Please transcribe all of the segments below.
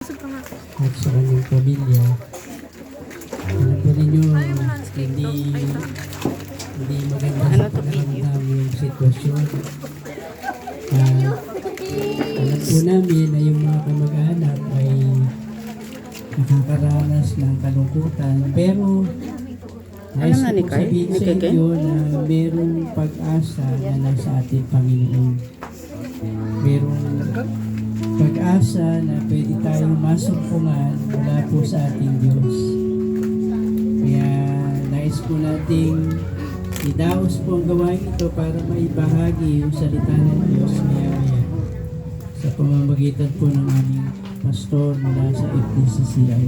at sa kanyang pamilya. Alam po ninyo, hindi maganda sa panaramdam yung sitwasyon. Alam po namin na yung mga kamag-anak ay nakakaranas ng kalungkutan, pero nais ko po sabihin sa inyo na merong pag-asa na nasa ating Panginoon. Merong pag-asa na pwede tayong masumpungan mula po sa ating Diyos. Kaya nais po nating idaos po ang gawain ito para maibahagi yung salita ng Diyos maya-maya sa pamamagitan po ng aming pastor mula sa FDCCI.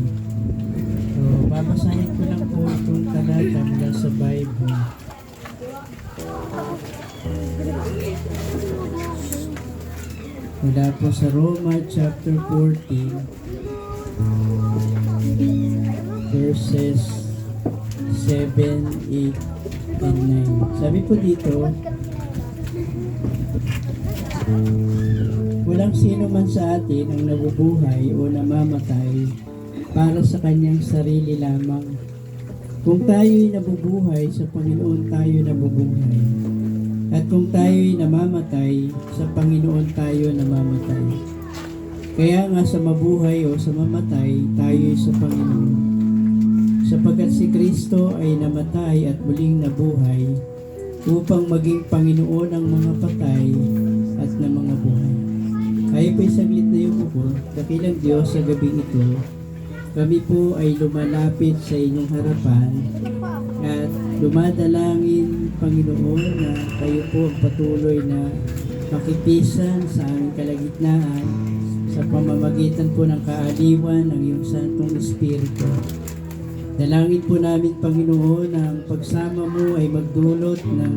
So, babasahin ko lang po itong talata mula sa Bible. Mula po sa Roma chapter 14, verses 7, 8, and 9. Sabi po dito, walang sino man sa atin ang nabubuhay o namamatay para sa kanyang sarili lamang. Kung tayo'y nabubuhay, sa Panginoon tayo nabubuhay. At kung tayo'y namamatay, sa Panginoon tayo namamatay. Kaya nga sa mabuhay o sa mamatay, tayo'y sa Panginoon. Sapagkat si Kristo ay namatay at muling nabuhay upang maging Panginoon ng mga patay at ng mga buhay. Kayo po'y saglit na yung upo, dakilang Diyos sa gabing ito. Kami po ay lumalapit sa inyong harapan at dumadalangin, Panginoon, na kayo po ang patuloy na makipisan sa aming kalagitnaan sa pamamagitan po ng kaaliwan ng iyong Santong Espiritu. Dalangin po namin, Panginoon, na ang pagsama mo ay magdulot ng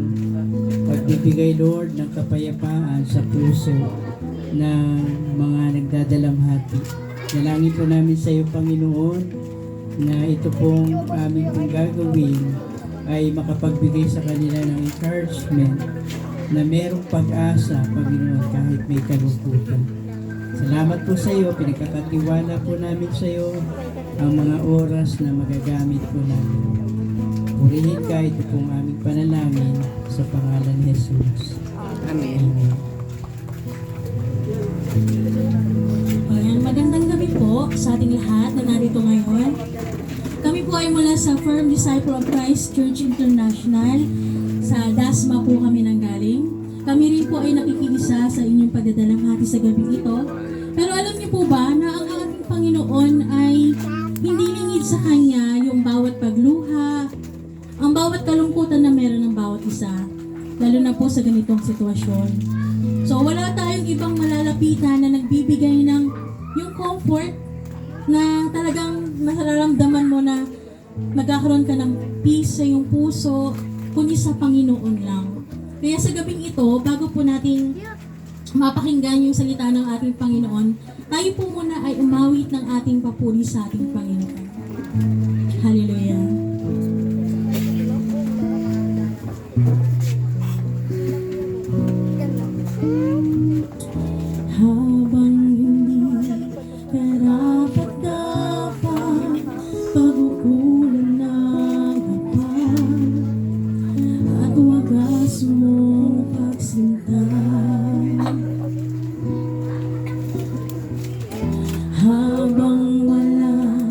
pagbibigay, Lord, ng kapayapaan sa puso ng mga nagdadalamhati. Dalangin po namin sa iyo, Panginoon, na ito pong aming pong gagawin ay makapagbigay sa kanila ng encouragement na merong pag-asa, Panginoon, kahit may kalungkutan. Salamat po sa iyo, pinagkakatiwala po namin sa iyo ang mga oras na magagamit po namin. Purihin ka, ito pong aming panalangin sa pangalan ni Jesus. Amen. Ayan, magandang gabi po sa ating lahat na narito ngayon. Kami po ay mula sa Firm Disciple of Christ Church International. Sa Dasma po kami nanggaling. Kami rin po ay nakikiisa sa inyong pagdadalamhati sa gabi ito. Pero alam niyo po ba na ang ating Panginoon ay hindi lingid sa Kanya yung bawat pagluha, ang bawat kalungkutan na meron ng bawat isa, lalo na po sa ganitong sitwasyon. So wala tayong ibang malalapitan na nagbibigay ng yung comfort na talagang mararamdaman mo na magkakaroon ka ng peace sa iyong puso, kundi sa Panginoon lang. Kaya sa gabing ito, bago po natin mapakinggan yung salita ng ating Panginoon, tayo po muna ay umawit ng ating papuri sa ating Panginoon. Hallelujah. Habang hindi karapat-dapat, pagkukulang ng hapag, at wagas mong pagsinta. Habang walang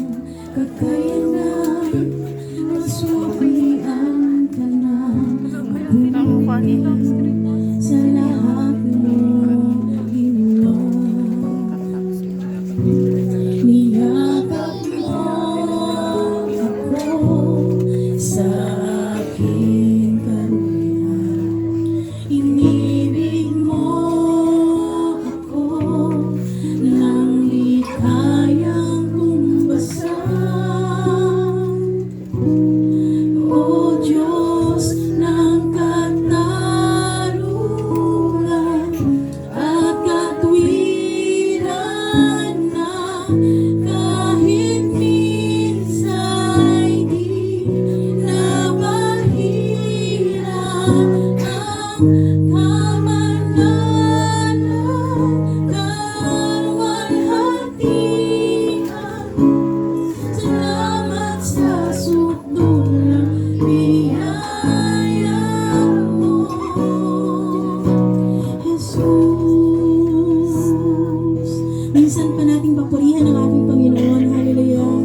papurihan ng ating Panginoon. Hallelujah.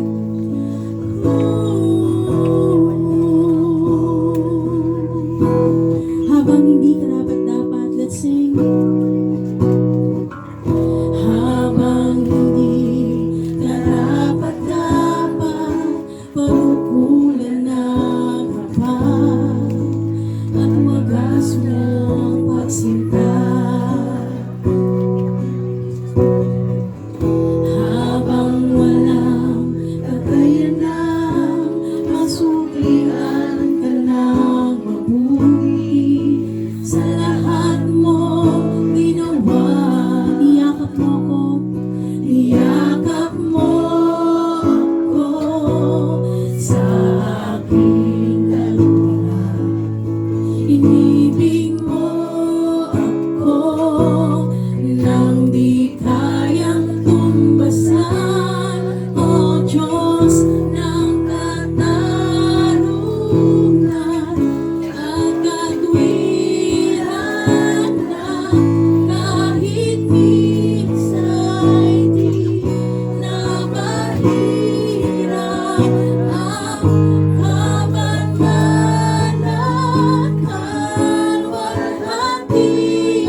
Habang hindi karapat-dapat, let's sing. Habang hindi karapat-dapat, panukulan ng kapal at wagas mong pagsinta. Habang walang kakayanang masuklian ka ng mabuti sa lahat mo ginawa, niyakap mo ko, niyakap mo ako sa aking kaluluwa. Inibig mo ako nang di kayang tumbasan, O Diyos ng katarungan at katwiran na kahit minsa'y di na mahirap ang kabangalan at walhatian.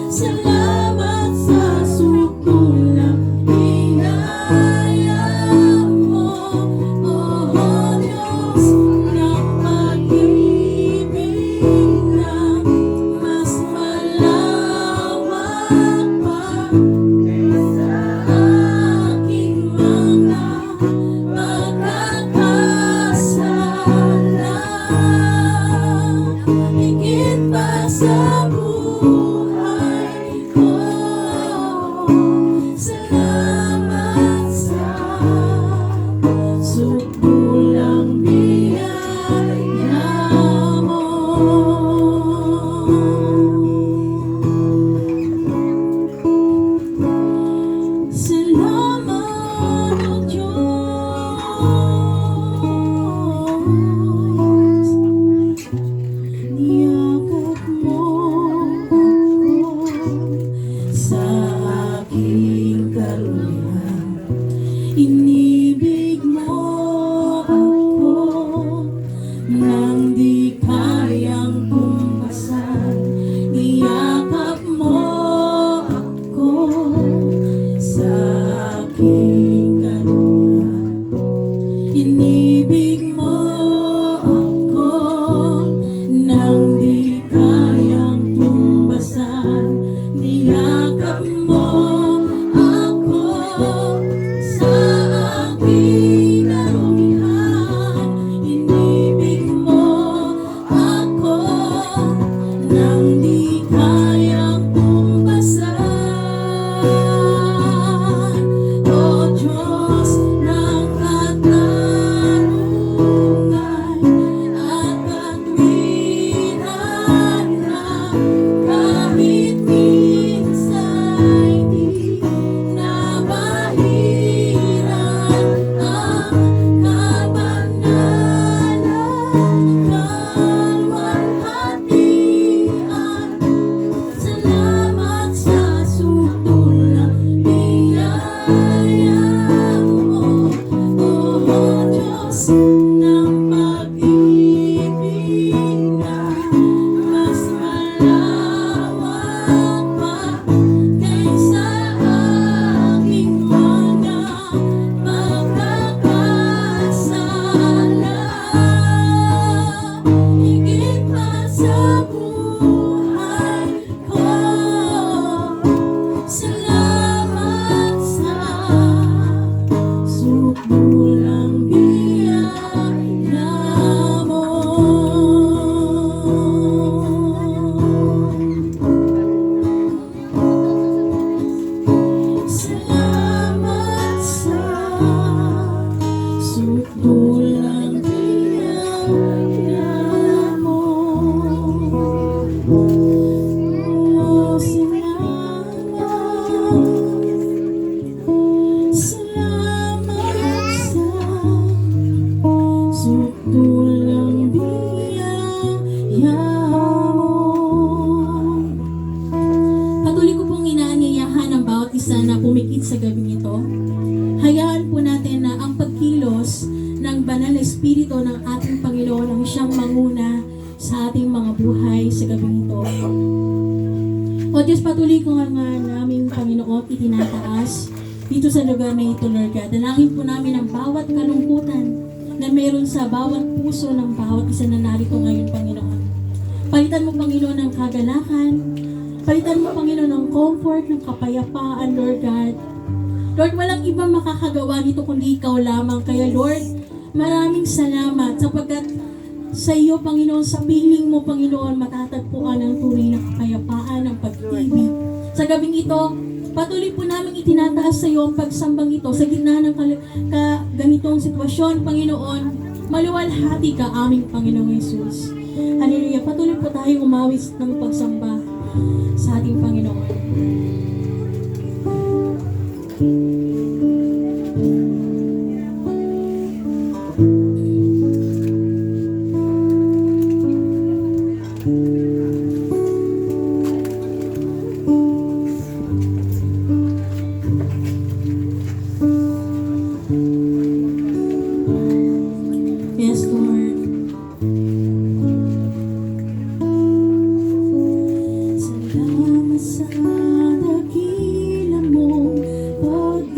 Salamat sa sukulang inaya mo, O Diyos ng pag-ibig na mas malawak pa sa aking mga pagkakasala. Higit pa sa buhay ko, salamat sa sukulang biyaya mo. Salamat, O Diyos. Niyakap mo ako sa aking kaluhan. Inibig mo ako nang di kayang tumbasan. Niyakap mo ako sa aking kaluhan. Inibig mo ako nang di kayang tumbasan. Niyakap mo ako sa aking karumihan. Inibig mo ako nang di kayang tumbasan. O Diyos gabing ito. Hayaan po natin na ang pagkilos ng banal na espiritu ng ating Panginoon ang siyang manguna sa ating mga buhay sa gabing ito. O Diyos, patuloy ko nga naming Panginoon itinataas dito sa lugar na ito, Lord God. Dalangin po namin ang bawat kalungkutan na meron sa bawat puso ng bawat isa na narito ngayon, Panginoon. Palitan mo, Panginoon, ng kagalakan. Palitan mo, Panginoon, ng comfort, ng kapayapaan, Lord God. Lord, walang ibang makakagawa nito kundi ikaw lamang. Kaya, Lord, maraming salamat sapagkat sa iyo, Panginoon, sa piling mo, Panginoon, matatagpuan ang tunay na kapayapaan, ang pag-ibig. Sa gabing ito, patuloy po namin itinataas sa iyo ang pagsambang ito sa gitna ng ganitong sitwasyon, Panginoon. Maluwalhati ka aming Panginoong Yesus. Hallelujah. Patuloy po tayong umawis ng pagsamba sa ating Panginoon. Yes, Lord. Salamat sa dakila mong pag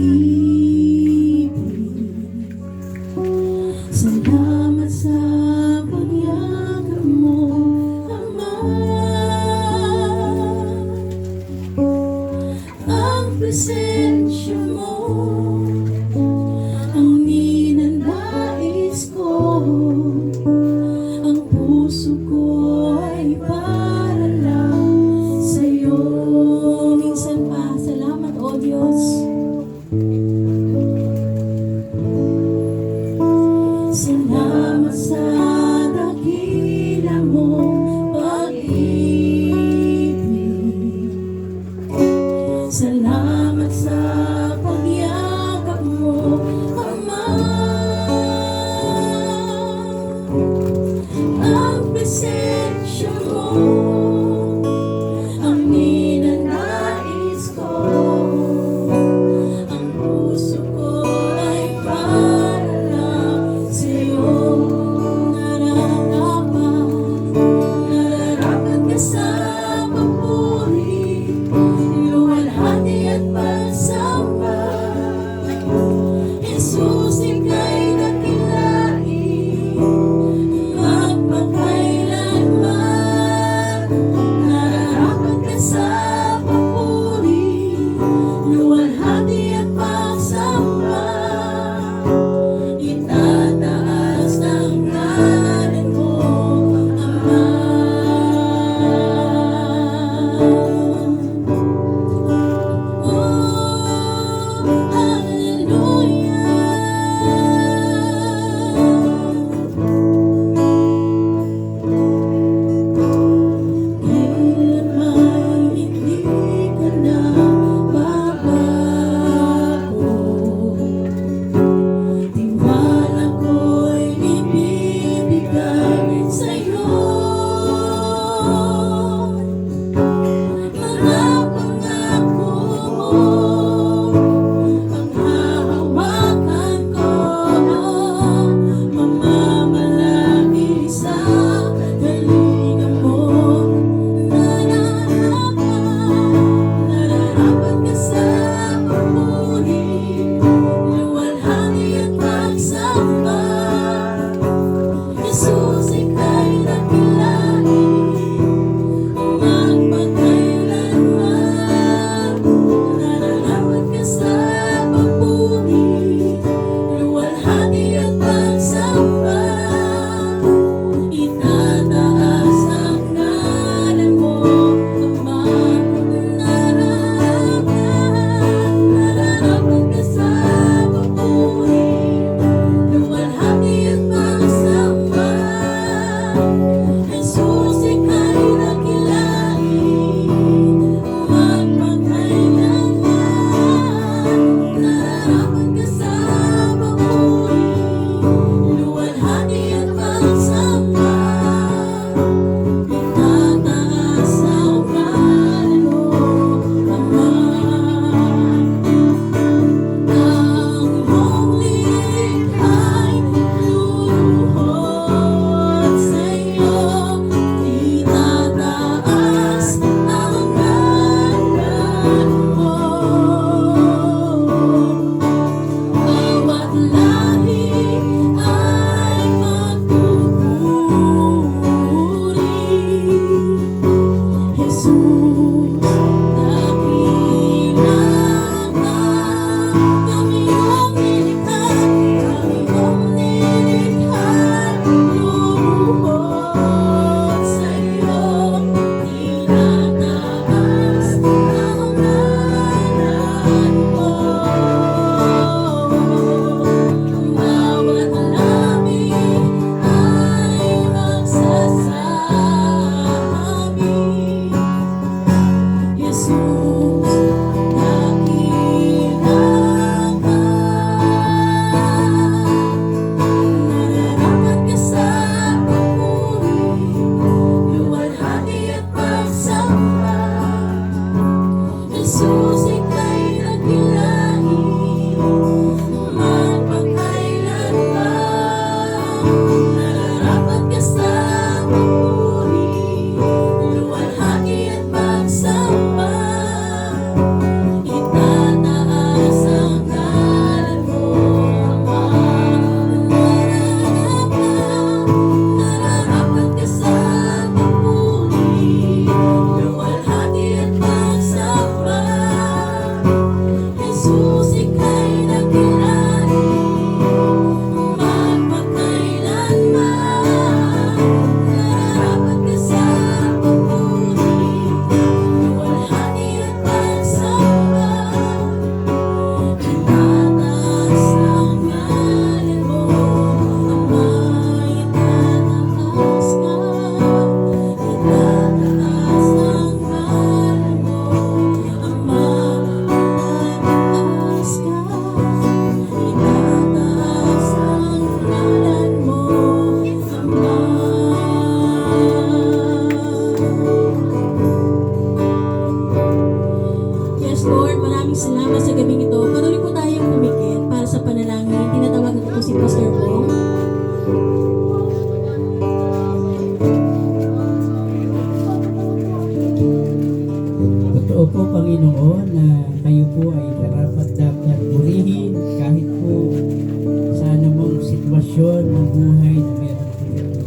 desisyon ng buhay na meron po ito.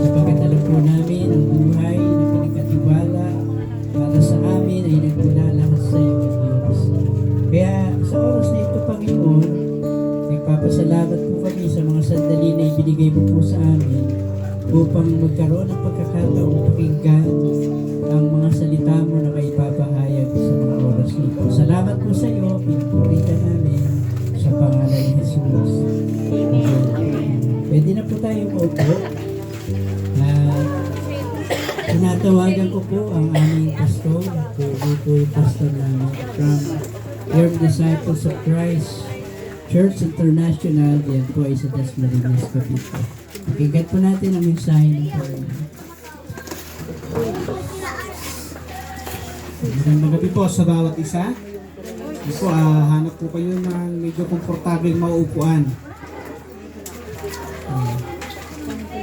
Sapagkat alam po namin ang buhay na pinagkatiwala para sa amin ay nagmula sa iyo, Diyos. Kaya sa oras na ito, Panginoon, nagpapasalamat po kami sa mga sandali na ibinigay mo po sa amin upang magkaroon ng pagkakataong pakinggan ang mga salita mo na may papahayag sa mga oras nito. Salamat po sa iyo, pinupuritan namin sa pangalan ni Jesus. Pwede na po tayo maupo. Tinatawagan ko po ang aming pastor, po yung pastor namin from Firm Disciples of Christ Church International. Yan po ay sa Dasmariñas, Cavite. Pakinggan po natin ang mensahe ng Panginoon. Magandang gabi po sa bawat isa. Ito po, hanap po kayo ng medyo komportableng mauupuan.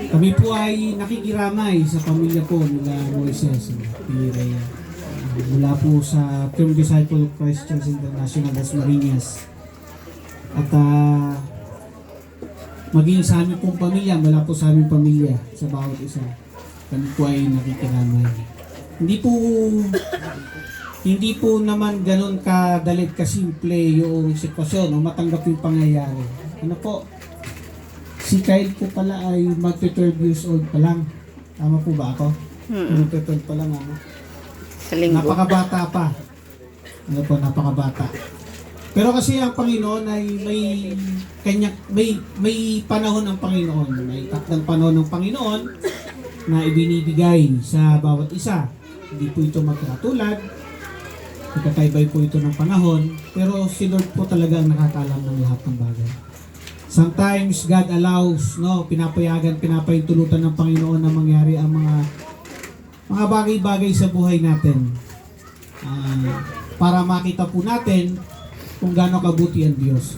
Kami po ay nakikiramay sa pamilya po nila Moises Pirea. Mula po sa Firm Disciple of Christ Church International Dasmariñas. At maging sa aming pong pamilya, mula po sa aming pamilya, sa bawat isa. Kami po ay nakikiramay. Hindi po naman ganun kadalit kasimple yung sitwasyon o matanggap yung pangyayari. Ano po? Si Kyle po pala ay mag-12 years old pa lang. Tama po ba ako? Mag-12 pa lang ano? Sa linggo. Napakabata pa. Ano po, napakabata. Pero kasi ang Panginoon ay may panahon ng Panginoon. May takdang panahon ng Panginoon na ibinibigay sa bawat isa. Hindi po ito magkatulad. Magkakaibay po ito ng panahon. Pero si Lord po talaga ang nakakalam ng lahat ng bagay. Sometimes God allows, pinapahintulutan ng Panginoon na mangyari ang mga bagay-bagay sa buhay natin. Para makita po natin kung gaano kabuti ang Diyos.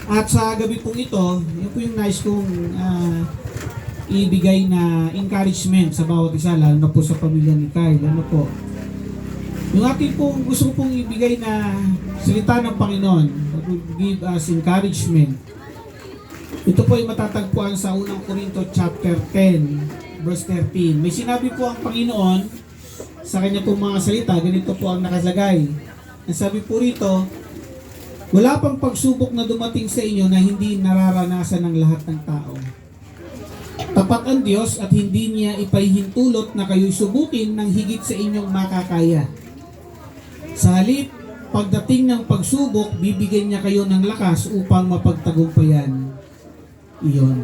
At sa gabi pong ito, yun po yung nice kong ibigay na encouragement sa bawat isa, lalo na po sa pamilya ni Kyle. Ano po? Yung ating pong gusto kong ibigay na salita ng Panginoon that will give us encouragement. Ito po ay matatagpuan sa unang Korinto chapter 10 verse 13. May sinabi po ang Panginoon sa kanya pong mga salita, ganito po ang nakalagay. Ang sabi po rito, wala pang pagsubok na dumating sa inyo na hindi nararanasan ng lahat ng tao. Tapat ang Diyos at hindi niya ipahihintulot na kayo'y subukin ng higit sa inyong makakaya. Sa halip, pagdating ng pagsubok, bibigyan niya kayo ng lakas upang mapagtagumpayan iyon.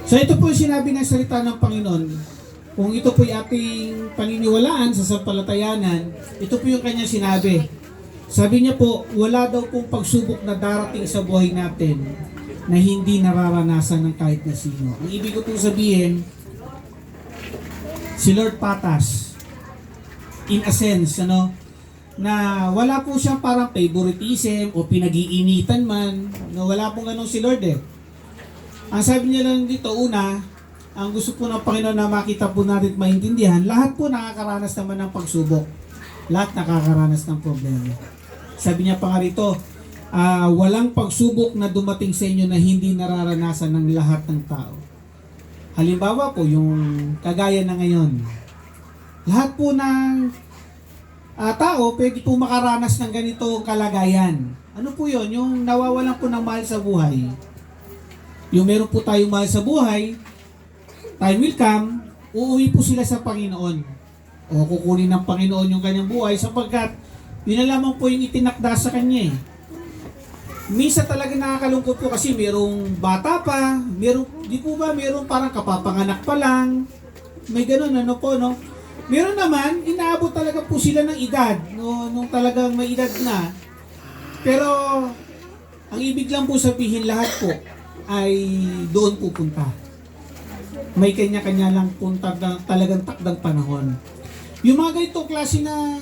So ito po yung sinabi ng salita ng Panginoon. Kung ito po yung ating paniniwalaan sa sampalatayanan, ito po yung kanya sinabi. Sabi niya po, wala daw pong pagsubok na darating sa buhay natin na hindi nararanasan ng kahit na sino. Ang ibig ko pong sabihin, si Lord Patas, in a sense, na wala po siyang parang favoritism o pinag-iinitan man, na wala pong ganun si Lord eh. Ang sabi niya lang dito, una, ang gusto po ng Panginoon na makita po natin at maintindihan, lahat po nakakaranas naman ng pagsubok. Lahat nakakaranas ng problema. Sabi niya pa nga rito, walang pagsubok na dumating sa inyo na hindi nararanasan ng lahat ng tao. Halimbawa po, yung kagaya na ngayon. Lahat po ng tao pwede po makaranas ng ganito kalagayan. Ano po yun? Yung nawawalan po ng mahal sa buhay. Yung meron po tayong mahal sa buhay, time will come, uuwi po sila sa Panginoon. O kukunin ng Panginoon yung kanyang buhay sapagkat yun na lamang po yung itinakda sa kanya eh. Minsan talaga nakakalungkot po kasi merong bata pa, merong parang kapapanganak pa lang, may ganun no? Meron naman, inaabot talaga po sila ng edad, nung talagang may edad na. Pero, ang ibig lang po sabihin lahat po, ay doon pupunta. May kanya-kanya lang punta na talagang takdang panahon. Yung mga ganitong klase ng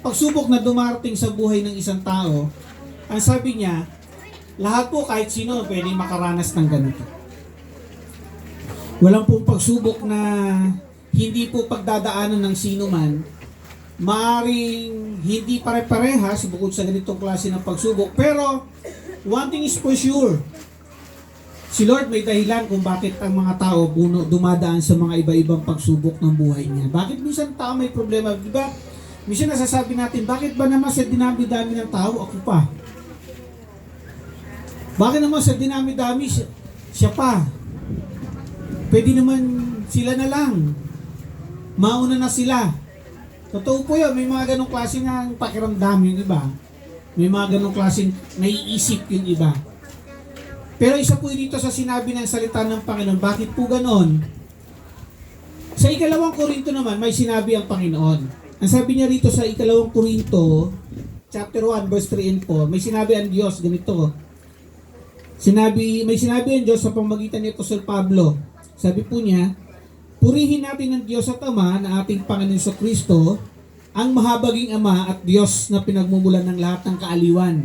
pagsubok na dumarating sa buhay ng isang tao, ang sabi niya, lahat po kahit sino pwede makaranas ng ganito. Walang pong pagsubok na hindi po pagdadaanan ng sino man, maaring hindi pare-parehas bukod sa ganitong klase ng pagsubok. Pero, one thing is for sure, Si Lord may dahilan kung bakit ang mga tao dumadaan sa mga iba-ibang pagsubok ng buhay niya. Bakit minsan tao may problema? Di ba? Minsan nasasabi natin, bakit ba naman sa dinami-dami ng tao, ako pa? Bakit naman sa dinami-dami, siya pa? Pwede naman sila na lang. Mauna na sila. Totoo po yun, may mga ganong klase ng pakiramdam yung iba. May mga ganong klaseng naiisip yung iba. Pero isa po dito sa sinabi ng salita ng Panginoon, bakit po ganon? Sa 2 Korinto naman, may sinabi ang Panginoon. Ang sabi niya rito sa 2 Korinto, chapter 1, verse 3 and 4, may sinabi ang Diyos, ganito. May sinabi ang Diyos sa pamamagitan ni Apostol Pablo. Sabi po niya, purihin natin ang Diyos at Ama na ating Panginoon Kristo, ang mahabaging Ama at Diyos na pinagmumulan ng lahat ng kaaliwan.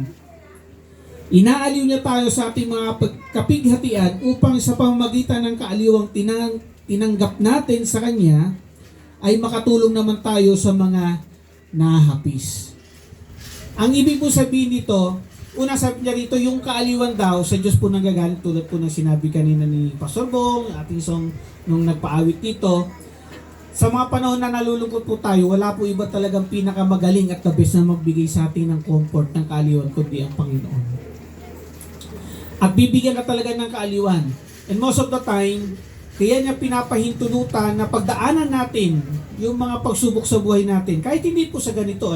Inaaliw niya tayo sa ating mga kapighatian upang sa pamamagitan ng kaaliwang tinanggap natin sa Kanya ay makatulong naman tayo sa mga nahapis. Ang ibig po sabihin nito, una sabi niya rito, yung kaaliwan daw sa Diyos po nanggagaling tulad po ng sinabi kanina ni Pastor Bong, ating song nung nagpaawit dito. Sa mga panahon na nalulungkot po tayo, wala po iba talagang pinakamagaling at the best na magbigay sa atin ng comfort ng kaaliwan kundi ang Panginoon. At bibigyan ka talaga ng kaaliwan. And most of the time, kaya niya pinapahintulutan na pagdaanan natin yung mga pagsubok sa buhay natin. Kahit hindi po sa ganito,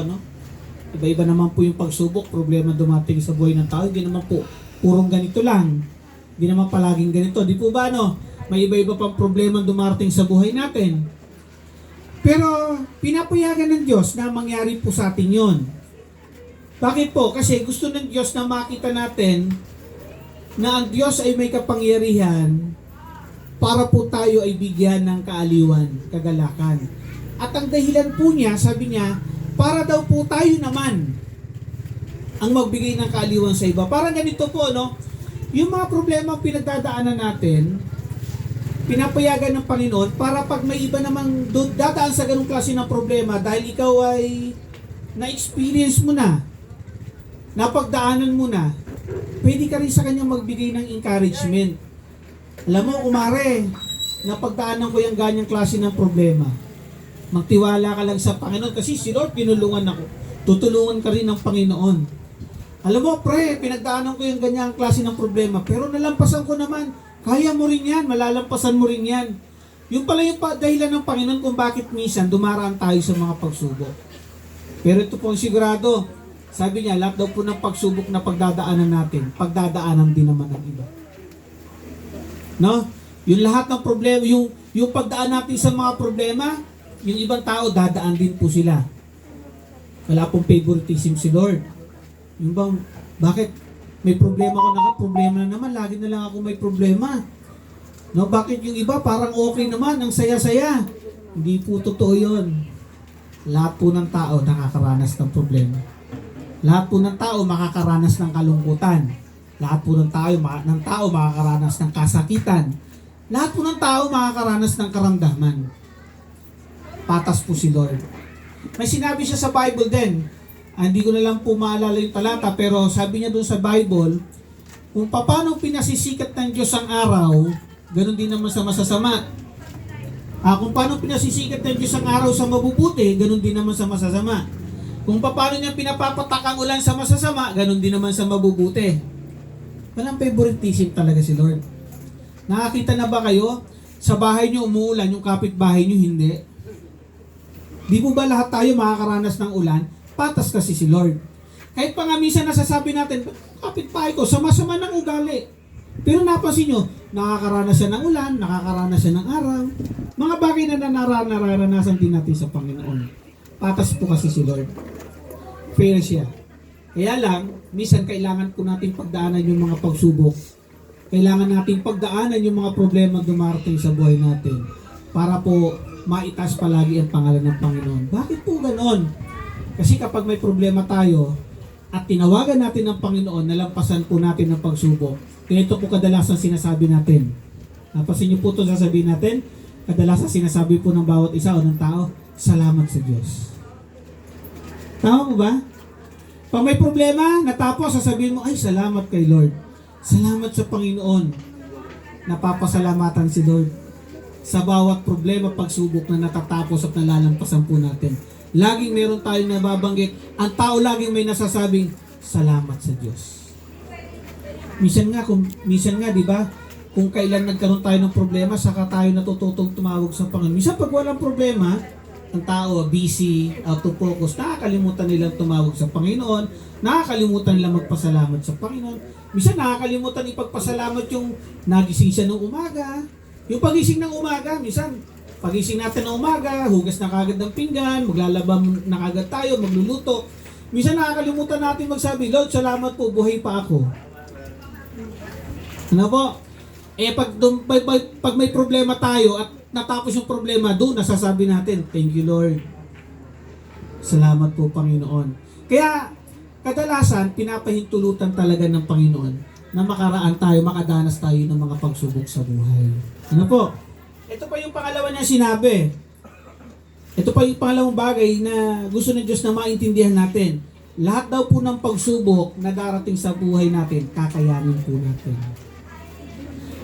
iba-iba naman po yung pagsubok, problema dumating sa buhay ng tao. Hindi naman po purong ganito lang. Hindi naman palaging ganito. Di po ba, may iba-iba pang problema dumarating sa buhay natin. Pero, pinapayagan ng Diyos na mangyari po sa atin yon. Bakit po? Kasi gusto ng Diyos na makita natin na ang Diyos ay may kapangyarihan para po tayo ay bigyan ng kaaliwan, kagalakan. At ang dahilan po niya, sabi niya, para daw po tayo naman ang magbigay ng kaaliwan sa iba. Parang ganito po, yung mga problema pinagdadaanan natin, pinapayagan ng Panginoon para pag may iba namang dadaan sa ganung klase ng problema dahil ikaw ay na-experience mo na, napagdaanan mo na, pwede ka rin sa kanya magbigay ng encouragement. Alam mo, kumare, napagdaanan ko yung ganyang klase ng problema. Magtiwala ka lang sa Panginoon kasi si Lord pinulungan ako. Tutulungan ka rin ng Panginoon. Alam mo, pre, pinagdaanan ko yung ganyang klase ng problema pero nalampasan ko naman. Kaya mo rin yan, malalampasan mo rin yan. Yung pala yung dahilan ng Panginoon kung bakit minsan dumaraan tayo sa mga pagsubok. Pero ito po ang sigurado, sabi niya, lahat daw po ng pagsubok na pagdadaanan natin, pagdadaanan din naman ng iba. Yung lahat ng problema, yung pagdaan natin sa mga problema, yung ibang tao, dadaan din po sila. Wala pong favoritism si Lord. Yung bang, bakit may problema ako, problema na naman, lagi na lang ako may problema. Bakit yung iba parang okay naman, ang saya-saya? Hindi po totoo yun. Lahat po ng tao nakakaranas ng problema. Lahat po ng tao makakaranas ng kalungkutan. Lahat po ng tao makakaranas ng kasakitan. Lahat po ng tao makakaranas ng karamdaman. Patas po si Lord. May sinabi siya sa Bible din. Hindi ko na lang po maalala yung talata, pero sabi niya doon sa Bible, kung paano pinasisikat ng Diyos ang araw, ganun din naman sa masasama. Kung paano pinasisikat ng Diyos ang araw sa mabubuti, ganun din naman sa masasama. Kung paano niya pinapapatak ang ulan sa masasama, ganun din naman sa mabubuti. Walang favoritism talaga si Lord. Nakakita na ba kayo? Sa bahay niyo umuulan, yung kapitbahay niyo hindi. Di po ba lahat tayo makakaranas ng ulan? Patas kasi si Lord. Kahit pa nga minsan nasasabi natin, kapitbahay ko, sama-sama ng ugali. Pero napansin nyo, nakakaranas siya ng ulan, nakakaranas siya ng araw. Mga bagay na nararanasan din natin sa Panginoon. Patas po kasi si Lord. Fair siya. Kaya lang, minsan kailangan po natin pagdaanan yung mga pagsubok. Kailangan natin pagdaanan yung mga problema dumarating sa buhay natin para po maitas palagi ang pangalan ng Panginoon. Bakit po ganon? Kasi kapag may problema tayo at tinawagan natin ng Panginoon, nalampasan po natin ang pagsubok. Kaya ito po kadalasan sinasabi natin. Napasin niyo po ito sasabihin natin, kadalasan sinasabi po ng bawat isa o ng tao, salamat sa Diyos. Tama mo ba? Pag may problema, natapos, sasabihin mo, ay salamat kay Lord. Salamat sa Panginoon. napapasalamatan si Lord sa bawat problema, pagsubok na natatapos at nalalampasan po natin. Laging meron tayong nababanggit. Ang tao laging may nasasabing, salamat sa Diyos. Minsan nga, di ba? Kung kailan nagkaroon tayo ng problema, saka tayo natututong tumawag sa Panginoon. Minsan pag walang problema, ang tao busy, out of focus, nakakalimutan nilang tumawag sa Panginoon, nakakalimutan nilang magpasalamat sa Panginoon. Minsan nakakalimutan ipagpasalamat yung nagising siya ng umaga. Yung pagising ng umaga, minsan pagising natin ng umaga, hugas na kagad ng pinggan, maglalaba na kagad tayo, magluluto. Minsan nakakalimutan natin magsabi, Lord, salamat po, buhay pa ako. Ano po? Pag may problema tayo at natapos yung problema, doon nasasabi natin, thank you Lord. Salamat po Panginoon. Kaya kadalasan pinapahintulutan talaga ng Panginoon na makaraan tayo, makadanas tayo ng mga pagsubok sa buhay. Ano po? Ito pa yung pangalawa niya sinabi. Ito pa yung pangalawang bagay na gusto ng Diyos na maintindihan natin. Lahat daw po ng pagsubok na darating sa buhay natin, kakayanin po natin.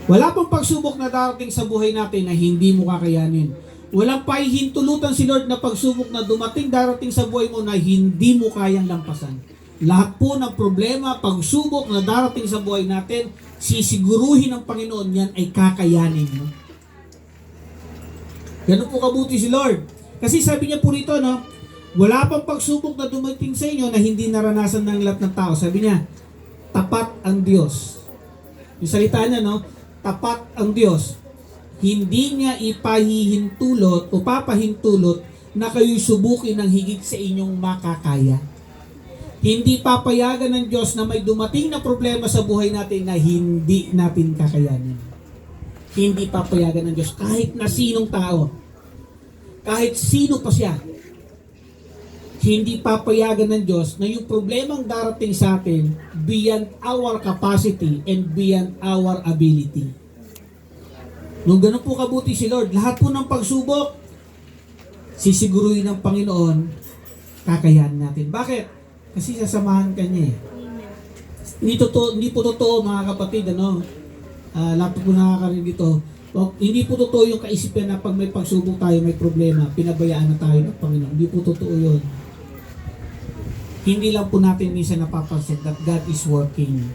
Wala pong pagsubok na darating sa buhay natin na hindi mo kakayanin. Walang pahihintulutan si Lord na pagsubok na darating sa buhay mo na hindi mo kayang lampasan. Lahat po ng problema, pagsubok na darating sa buhay natin, sisiguruhin ng Panginoon yan ay kakayanin mo. Ganun po kabuti si Lord. Kasi sabi niya po rito, no, wala pang pagsubok na dumating sa inyo na hindi naranasan ng lahat ng tao. Sabi niya, tapat ang Diyos. Yung salita niya, no, tapat ang Diyos. Hindi niya ipahihintulot o papahintulot na kayo'y subukin ng higit sa inyong makakaya. Hindi papayagan ng Diyos na may dumating na problema sa buhay natin na hindi natin kakayanin. Hindi papayagan ng Diyos kahit na sinong tao. Kahit sino pa siya. Hindi papayagan ng Diyos na yung problemang darating sa atin beyond our capacity and beyond our ability. Nung ganun po kabuti si Lord, lahat po ng pagsubok, sisiguruhin ng Panginoon, kakayanin natin. Bakit? Kasi sasamahan ka niya eh. Hindi po totoo mga kapatid, lahat po nakakarinig dito. Hindi po totoo yung kaisipan na pag may pagsubok tayo, may problema, pinabayaan na tayo ng Panginoon. Hindi po totoo yun. Hindi lang po natin minsan napapansin that God is working.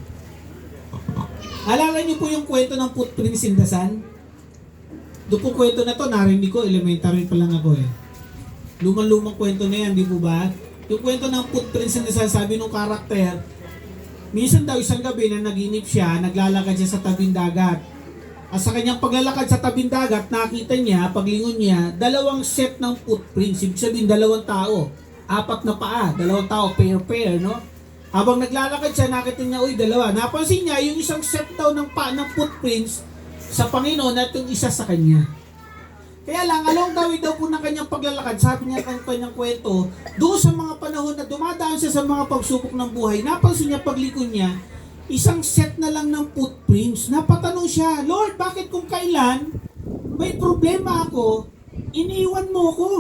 Alala niyo po yung kwento ng footprints in the sun? Doon po kwento na to, narinig ko, elementary pa lang ako eh. Lumang-lumang kwento na yan, di po ba? Yung kwento ng footprints in the sun, sabi nung karakter, minsan daw isang gabi na naginip siya, naglalakad siya sa tabing dagat. At sa kanyang paglalakad sa tabing dagat, nakita niya, paglingon niya, dalawang set ng footprints, ibig sabihin dalawang tao. 4 na paa, 2 tao, pair, no? Habang naglalakad siya, nakita niya, dalawa. Napansin niya, yung isang set daw ng footprints sa Panginoon at yung isa sa kanya. Kaya lang, along the way daw po ng kanyang paglalakad, sabi niya ng kanyang kwento, doon sa mga panahon na dumadaan siya sa mga pagsubok ng buhay, napansin niya paglikon niya, isang set na lang ng footprints. Napatanong siya, Lord, bakit kung kailan may problema ako, iniwan mo ko?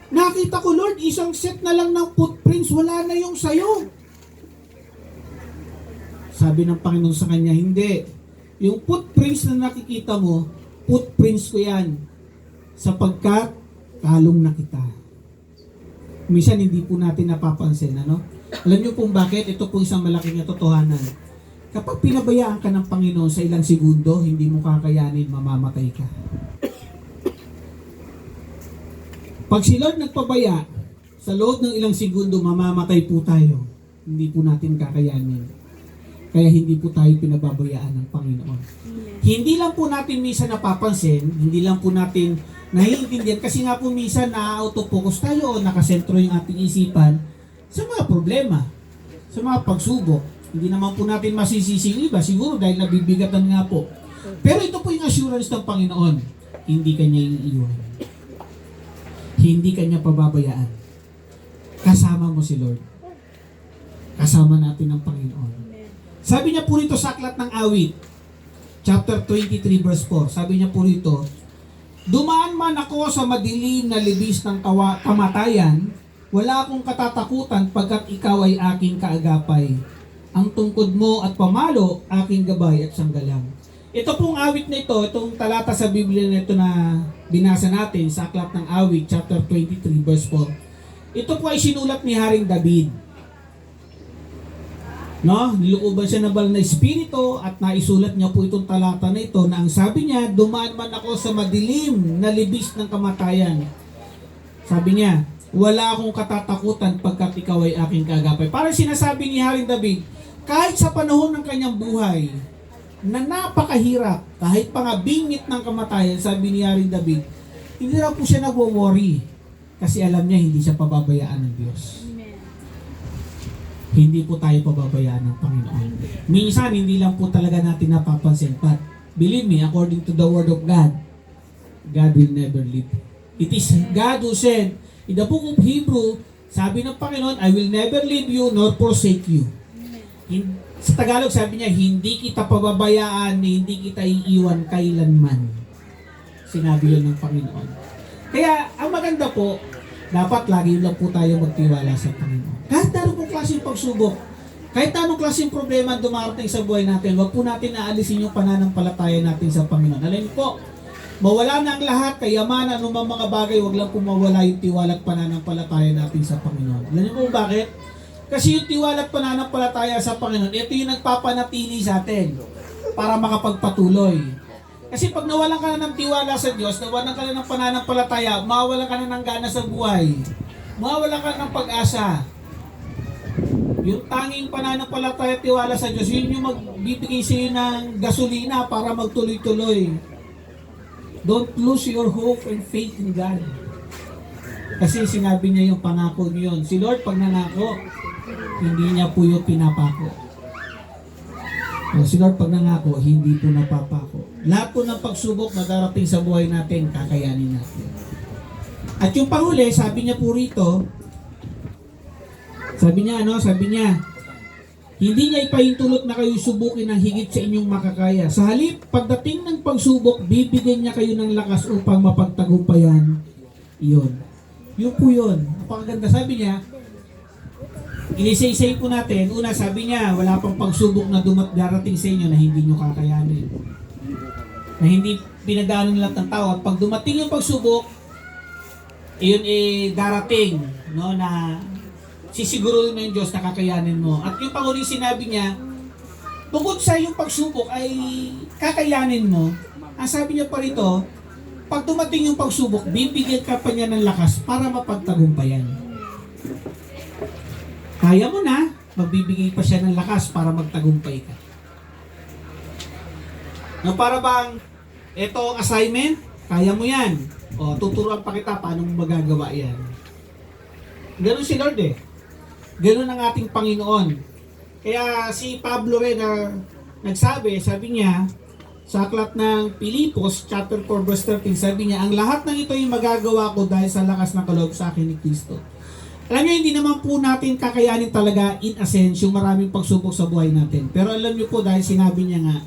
Nakita ko, Lord, isang set na lang ng footprints, wala na yung sayo. Sabi ng Panginoon sa kanya, hindi. Yung footprints na nakikita mo, footprints ko yan. Sapagkat kalong na kita. Minsan hindi po natin napapansin, Alam niyo kung bakit? Ito po isang malaking katotohanan. Kapag pinabayaan ka ng Panginoon sa ilang segundo, hindi mo kakayanin, mamamatay ka. Pag si Lord nagpabaya, sa loob ng ilang segundo, mamamatay po tayo. Hindi po natin kakayanin. Kaya hindi po tayo pinababayaan ng Panginoon. Hindi lang po natin minsan napapansin, hindi lang po natin naiintindihan, kasi nga po minsan na-autofocus tayo o nakasentro yung ating isipan sa mga problema, sa mga pagsubok. Hindi naman po natin masisisi yung iba, siguro dahil nabibigatan nga po. Pero ito po yung assurance ng Panginoon, hindi kanya iiwan. Hindi kanya pababayaan. Kasama mo si Lord. Kasama natin ang Panginoon. Sabi niya po rito sa Aklat ng Awit, chapter 23 verse 4, sabi niya po rito, dumaan man ako sa madilim na libis ng kamatayan, wala akong katatakutan pagkat ikaw ay aking kaagapay. Ang tungkod mo at pamalo, aking gabay at sanggalang. Ito pong awit na ito, itong talata sa Biblia na ito na binasa natin sa Aklat ng Awit, chapter 23, verse 4. Ito po ay sinulat ni Haring David. No? Nilooban siya ng banal na espiritu at naisulat niya po itong talata na ito na ang sabi niya, dumaan man ako sa madilim na libis ng kamatayan. Sabi niya, wala akong katatakutan pagkat ikaw ay aking kagapay. Parang sinasabi ni Haring David, kahit sa panahon ng kanyang buhay, na napakahirap, kahit pa nga bingit ng kamatayan, sabi ni Haring David, hindi raw po siya nagwo-worry kasi alam niya hindi siya pababayaan ng Diyos. Hindi po tayo pababayaan ng Panginoon. Minsan, hindi lang po talaga natin napapansin. But, believe me, according to the Word of God, God will never leave. It is God who said, in the book of Hebrew, sabi ng Panginoon, I will never leave you nor forsake you. Sa Tagalog, sabi niya, hindi kita pababayaan, hindi kita iiwan kailanman. Sinabi yun ng Panginoon. Kaya, ang maganda po, dapat lagi lang po tayo magtiwala sa Panginoon. Kahit anong pong klaseng pagsubok, kahit anong klaseng problema dumarating sa buhay natin, wag po natin naalisin yung pananampalataya natin sa Panginoon. Alam niyo po, mawala na ang lahat, kayamanan, anumang mga bagay, wag lang po mawala yung tiwala at pananampalataya natin sa Panginoon. Alam niyo po bakit? Kasi yung tiwala at pananampalataya sa Panginoon, ito yung nagpapanatili sa atin para makapagpatuloy. Kasi pag nawalan ka na ng tiwala sa Diyos, nawalan ka na ng pananampalataya, mawalan ka na ng gana sa buhay, mawalan ka na ng pag-asa. Yung tanging pananampalataya at tiwala sa Diyos, yun yung magbibigay sa iyo ng gasolina para magtuloy-tuloy. Don't lose your hope and faith in God. Kasi sinabi niya yung pangako niyo yun. Si Lord pag nangako, hindi niya po yung pinapako. O, si Lord pag nangako, hindi po napapako. Lahat po ng pagsubok na darating sa buhay natin, kakayanin natin. At yung panghuli, sabi niya po rito, sabi niya, hindi niya ipahintulot na kayo subukin ng higit sa inyong makakaya. Sa halip, pagdating ng pagsubok, bibigyan niya kayo ng lakas upang mapagtagumpayan iyon. Yun po yun. Napakaganda. Sabi niya, inisay-say po natin, una sabi niya, wala pang pagsubok na darating sa inyo na hindi nyo kakayanin. Na hindi pinagdaanan lahat ng tao. At pag dumating yung pagsubok, iyon darating, no, na sisiguruhin mo yung Diyos na kakayanin mo. At yung panguling sinabi niya, bukod sa yung pagsubok ay kakayanin mo, ang sabi niya pa rito, pag dumating yung pagsubok, bibigyan ka pa niya ng lakas para mapagtagumpayan. Kaya mo na, magbibigay pa siya ng lakas para magtagumpay ka. No, para bang, ito ang assignment, kaya mo yan. O, tuturuan pa kita paano mo magagawa yan. Ganun si Lord eh. Ganun ang ating Panginoon. Kaya si Pablo rin na nagsabi, sabi niya, sa aklat ng Pilipos, chapter 4, verse 13, sabi niya, ang lahat ng ito ay magagawa ko dahil sa lakas na kaloob sa akin ni Kristo. Alam niyo, hindi naman po natin kakayanin talaga in a sense yung maraming pagsubok sa buhay natin. Pero alam niyo po, dahil sinabi niya nga,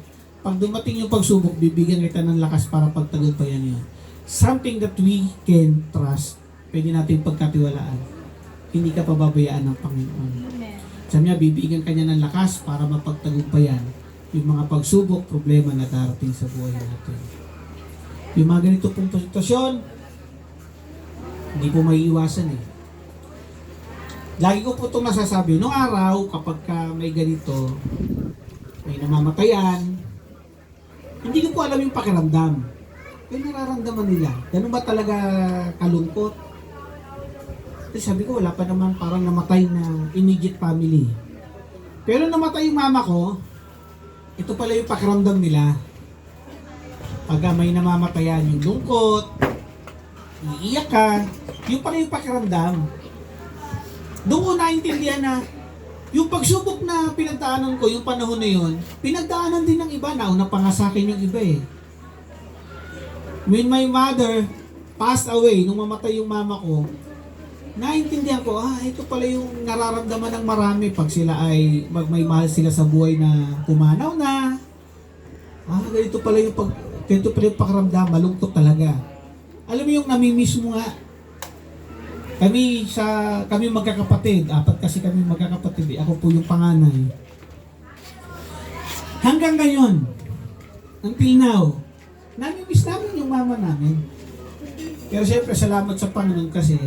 pag dumating yung pagsubok, bibigyan kita ng lakas para pagtagumpayan yun. Something that we can trust. Pwede natin pagkatiwalaan. Hindi ka pababayaan ng Panginoon. Sabi niya, bibigyan kanya ng lakas para mapagtagumpayan yung mga pagsubok, problema na darating sa buhay natin. Yung mga ganito pong sitwasyon, hindi po maiiwasan eh. Lagi ko po itong nasasabi, noong araw, kapag may ganito, may namamatayan, hindi ko po alam yung pakiramdam. Yung nararamdaman nila. Ganun ba talaga kalungkot? Kasi sabi ko, wala pa naman parang namatay na immediate family. Pero namatay yung mama ko, ito pala yung pakiramdam nila. Pag may namamatayan yung lungkot, iiyak ka, yung pala yung pakiramdam. Doon ko naintindihan na yung pagsubok na pinagdaanan ko, yung panahon na yun, pinagdaanan din ng iba. Nauna pa nga sa akin yung iba eh. When my mother passed away, nung mamatay yung mama ko, naintindihan ko, ito pala yung nararamdaman ng marami pag sila ay may mahal sila sa buhay na pumanaw na. Ganito pala yung pakiramdam, malungkot talaga. Alam mo yung namimiss mo nga. Kami magkakapatid, apat kasi kami magkakapatid. Ako po yung panganay. Hanggang ngayon, until now, nami-miss namin yung mama namin. Pero syempre, salamat sa Panginoon kasi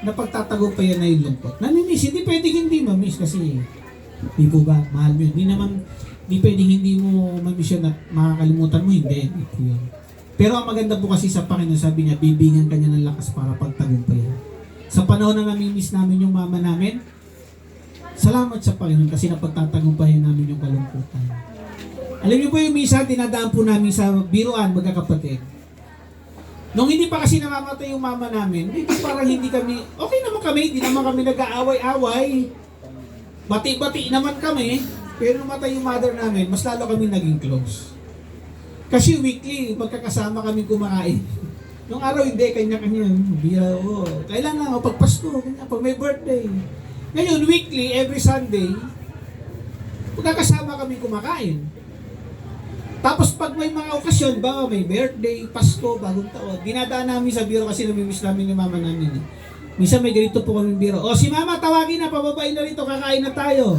napagtatagumpayan na yung lungkot. Nami-miss, hindi pwedeng hindi ma-miss kasi di po ba, mahal mo yun. Di pwedeng hindi mo ma-miss yun at makakalimutan mo, hindi po yun. Pero ang maganda po kasi sa Panginoon, sabi niya, bibigyan ka niya ng lakas para pagtagumpayan. Sa panahon na nami-miss namin yung mama namin, salamat sa Panginoon kasi napagtatagumpayan namin yung kalungkutan. Alam niyo po yung misa, dinadaan po namin sa biruan, magkakapatid. Nung hindi pa kasi namamatay yung mama namin, hindi parang hindi kami, okay naman kami, hindi naman kami nag-aaway-away. Bati-bati naman kami, pero nung matay yung mother namin, mas lalo kami naging close. Kasi weekly, magkakasama kami kumakain. Nung araw hindi, kanya-kanya. Biya, kailan lang, pag Pasko, pag may birthday. Ngayon, weekly, every Sunday, magkakasama kami kumakain. Tapos pag may mga okasyon, ba, may birthday, Pasko, bagong taon, dinadaan namin sa biro kasi namimiss namin yung mama namin. Minsan may ganito po kami biro. O si mama, tawagin na, pababain na rito, kakain na tayo.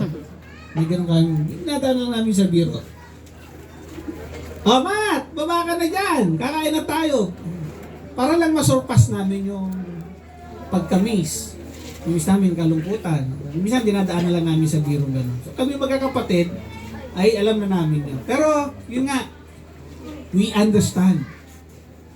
May ganun kami. Dinadaan lang namin sa biro. O Matt, baba ka na dyan, kakain na tayo. Para lang masurpass namin yung pagka-miss. Miss namin kalungkutan. Minsan dinadaan na lang namin sa biro gano'n. So kami magkakapatid, ay alam na namin yun. Pero yun nga, we understand.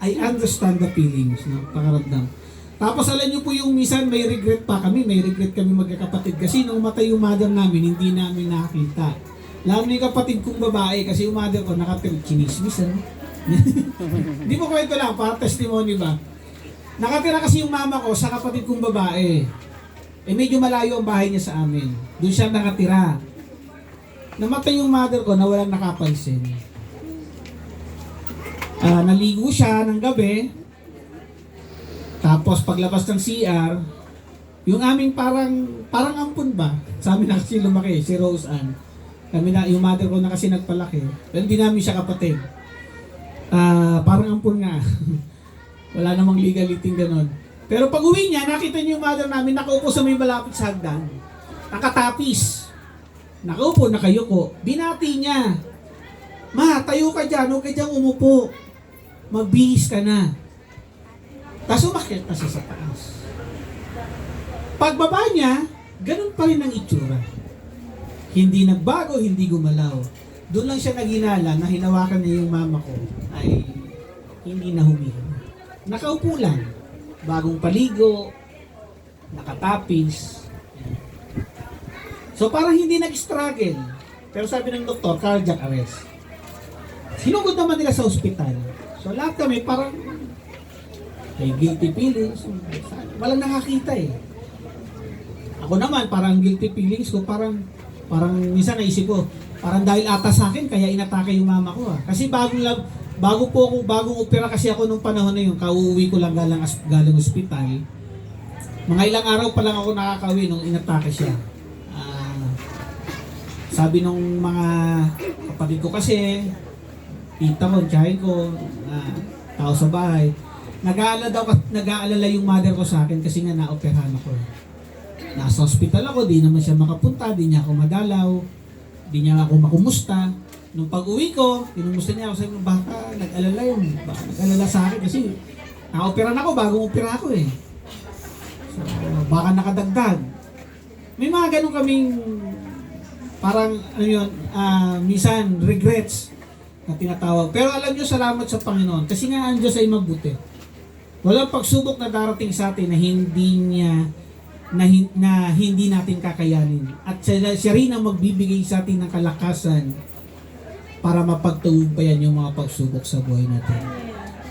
I understand the feelings, no? Pakaramdam. Tapos alam nyo po yung minsan may regret pa kami. May regret kami magkakapatid. Kasi nung matay yung mother namin, hindi namin nakakita. Lalo na yung kapatid kong babae kasi yung mother ko chinismis, ano? Hindi mo kwento lang, para testimony ba? Nakatira kasi yung mama ko sa kapatid kong babae. Eh medyo malayo ang bahay niya sa amin. Doon siya nakatira. Namatay yung mother ko na walang nakapansin. Naligo siya ng gabi. Tapos paglabas ng CR, yung aming parang ampun ba? Sa amin na kasi lumaki, si Rose Ann. Kami na, yung mother ko na kasi nagpalaki. Pero hindi namin siya kapatid. Parang ampun nga. Wala namang legaliting ganon. Pero pag uwi niya, nakita niyo yung mother namin nakaupo sa may malapit sa hagdan. Nakatapis. Nakaupo, nakayuko. Binati niya. Ma, tayo ka dyan. Huwag ka dyan umupo. Magbihis ka na. Tapos umakyat na siya sa taas. Pagbaba niya, ganun pa rin ang itsura. Hindi nagbago, hindi gumalaw. Doon lang siya naginala na hinawakan niya yung mama ko ay hindi na humihinga. Nakaupo lang. Bagong paligo, nakatapis. So parang hindi nag-struggle. Pero sabi ng doktor, cardiac arrest. Sinugod naman nila sa ospital. So lahat kami parang may guilty feelings. Walang nakakita eh. Ako naman, parang guilty feelings ko, parang minsan naisip ko, parang dahil ata sa akin, kaya inatake yung mama ko ah. Kasi bagong opera kasi ako nung panahon na yun, kauwi ko lang galang ospital. Mga ilang araw pa lang ako nakakauwi nung inatake siya. Sabi nung mga kapatid ko kasi, tita ko, tiyahin ko, tao sa bahay, nag-aalala yung mother ko sa akin kasi nga naoperahan ako. Nasa hospital ako, di naman siya makapunta, di niya ako madalaw, di niya ako makumusta. Nung pag-uwi ko, kinumusta niya ako, sabi ko, baka nag-alala sa akin kasi na-operahan ako, bagong opera ako eh. So, baka nakadagdag. May mga ganun kaming parang, minsan regrets na tinatawag. Pero alam nyo, salamat sa Panginoon kasi nga ang Diyos ay mabuti. Walang pagsubok na darating sa atin na hindi natin kakayanin. At siya rin ang magbibigay sa atin ng kalakasan para mapagtagumpayan yung mga pagsubok sa buhay natin.